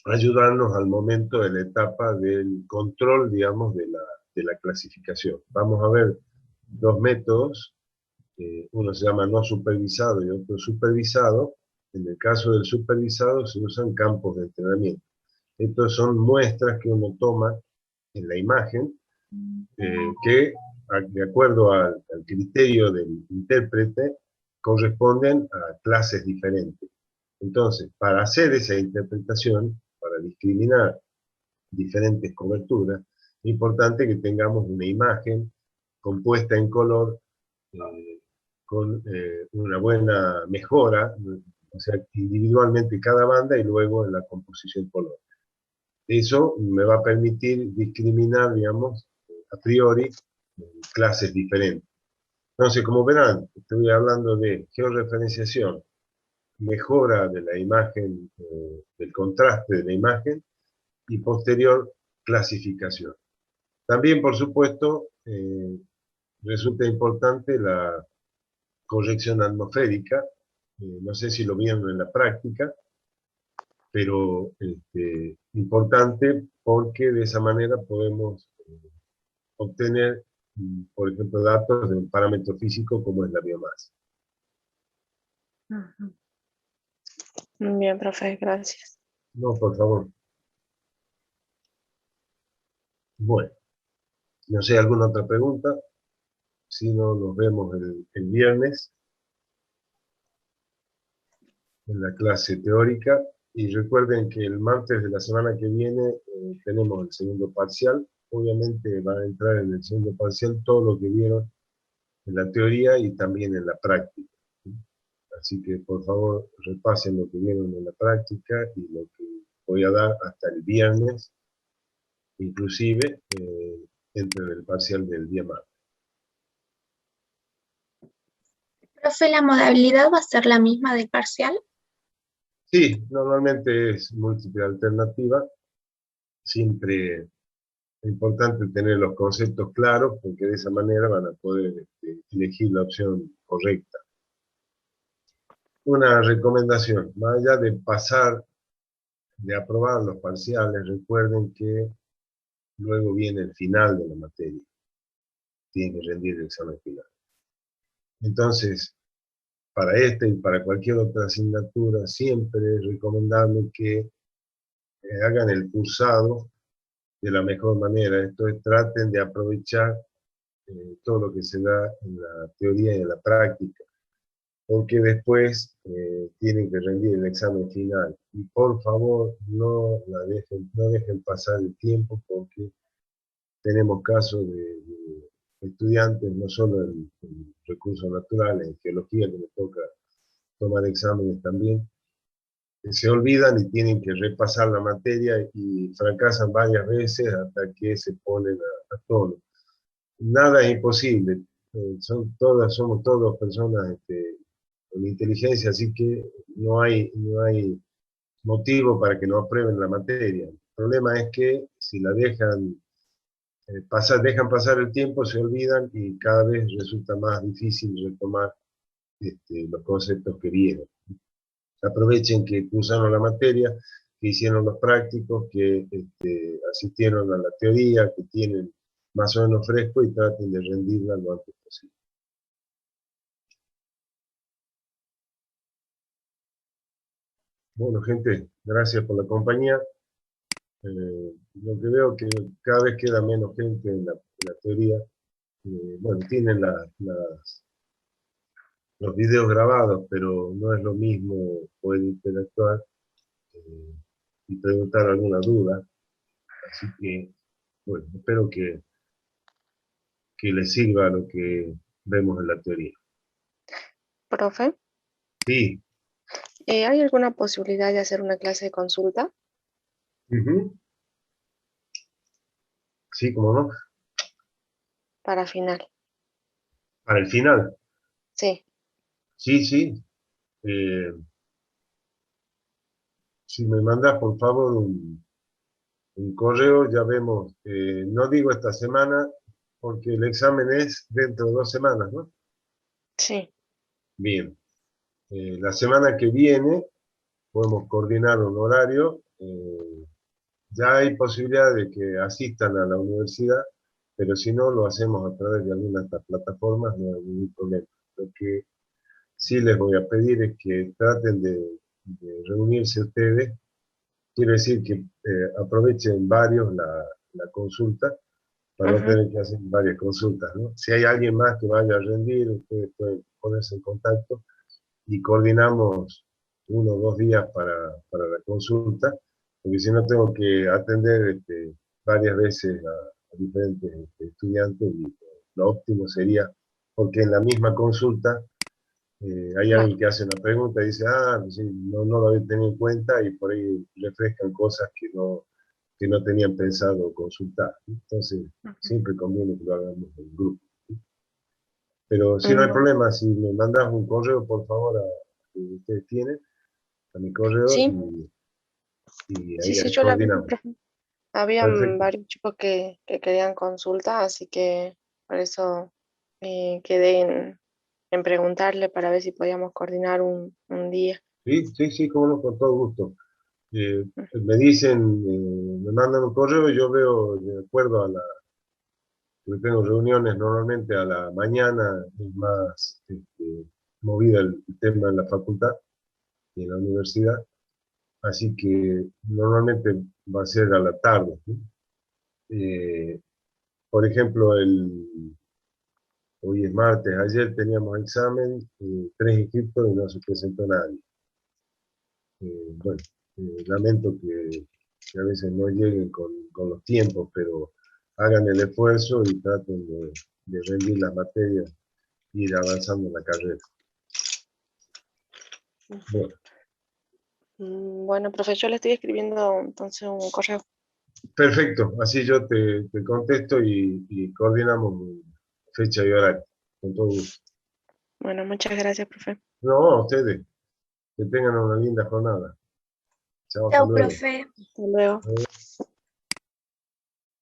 ayudarnos al momento de la etapa del control, digamos, de la clasificación. Vamos a ver dos métodos, uno se llama no supervisado y otro supervisado. En el caso del supervisado se usan campos de entrenamiento. Estos son muestras que uno toma en la imagen, que de acuerdo al criterio del intérprete corresponden a clases diferentes. Entonces, para hacer esa interpretación, para discriminar diferentes coberturas, es importante que tengamos una imagen compuesta en color, con una buena mejora, o sea, individualmente cada banda y luego en la composición color. Eso me va a permitir discriminar, digamos, a priori, clases diferentes. Entonces, como verán, estoy hablando de georreferenciación, mejora de la imagen, del contraste de la imagen, y posterior clasificación. También, por supuesto, resulta importante la corrección atmosférica. No sé si lo vieron en la práctica, pero importante porque de esa manera podemos obtener, por ejemplo, datos de un parámetro físico como es la biomasa. Ujú. Muy bien, profe, gracias. No, por favor. Bueno, no sé, ¿alguna otra pregunta? Si no, nos vemos el viernes en la clase teórica. Y recuerden que el martes de la semana que viene tenemos el segundo parcial. Obviamente va a entrar en el segundo parcial todo lo que vieron en la teoría y también en la práctica. Así que por favor repasen lo que vieron en la práctica y lo que voy a dar hasta el viernes, inclusive entre el parcial del día martes. Profe, ¿la modalidad va a ser la misma del parcial? Sí, normalmente es múltiple alternativa. Siempre es importante tener los conceptos claros porque de esa manera van a poder elegir la opción correcta. Una recomendación, más allá de pasar, de aprobar los parciales, recuerden que luego viene el final de la materia. Tienen que rendir el examen final. Entonces, para este y para cualquier otra asignatura, siempre es recomendable que hagan el cursado de la mejor manera. Esto es, traten de aprovechar todo lo que se da en la teoría y en la práctica, porque después tienen que rendir el examen final. Y por favor, no dejen pasar el tiempo, porque tenemos casos de estudiantes, no solo en recursos naturales, en geología, que me toca tomar exámenes también, que se olvidan y tienen que repasar la materia y fracasan varias veces hasta que se ponen a tono. Nada es imposible, somos todos personas con inteligencia, así que no hay motivo para que no aprueben la materia. El problema es que si la dejan pasar el tiempo, se olvidan y cada vez resulta más difícil retomar los conceptos que vieron. Aprovechen que cursaron la materia, que hicieron los prácticos, que asistieron a la teoría, que tienen más o menos fresco, y traten de rendirla lo antes posible. Bueno, gente, gracias por la compañía. Lo que veo que cada vez queda menos gente en la teoría. Bueno, tienen los videos grabados, pero no es lo mismo poder interactuar eh, y preguntar alguna duda. Así que, bueno, espero que les sirva lo que vemos en la teoría. Profe, Sí, ¿hay alguna posibilidad de hacer una clase de consulta ujú, sí, cómo no. para final? Para el final, Sí, sí, sí. eh, si me mandas, por favor, un correo, ya vemos. No digo esta semana, porque el examen es dentro de 2 semanas, ¿no? sí. Bien. La semana que viene podemos coordinar un horario. Ya hay posibilidad de que asistan a la universidad, pero si no, lo hacemos a través de alguna de estas plataformas, no hay ningún problema. Lo que sí les voy a pedir es que traten de reunirse ustedes. Quiere decir que aprovechen varios la consulta para no Ujú. tener que hacer varias consultas, ¿no? Si hay alguien más que vaya a rendir, ustedes pueden ponerse en contacto y coordinamos 1 o 2 días para la consulta, porque si no tengo que atender varias veces a diferentes estudiantes y lo óptimo sería, porque en la misma consulta hay Claro. alguien que hace una pregunta y dice, ah, pues sí, no, no lo había tenido en cuenta y por ahí refrescan cosas que no tenían pensado consultar. Entonces, Ujú. siempre conviene que lo hagamos en grupo. Pero si no hay Mm, problema, si me mandas un correo, por favor, que ustedes tienen, a mi correo sí, y sí, ahí sí, yo la vi, coordinamos. profe. Habían Perfecto. varios chicos que querían consulta, así que por eso quedé en preguntarle para ver si podíamos coordinar un día. Sí, sí, sí, cómo no, con todo gusto. Me dicen, me mandan un correo y yo veo, de acuerdo a porque tengo reuniones normalmente a la mañana, es más movida el tema en la facultad y en la universidad, así que normalmente va a ser a la tarde, ¿no? Eh, por ejemplo, hoy es martes, ayer teníamos examen, 3 inscriptos y no se presentó nadie. Bueno, lamento que a veces no lleguen con los tiempos, pero hagan el esfuerzo y traten de rendir las materias e ir avanzando en la carrera. Bueno, Bueno, profe, yo le estoy escribiendo entonces un correo. perfecto, así yo te contesto y coordinamos fecha y horario, con todo gusto. Bueno, muchas gracias, profe. No, a ustedes, que tengan una linda jornada. Chao, hasta Chao, luego. profe. Hasta luego.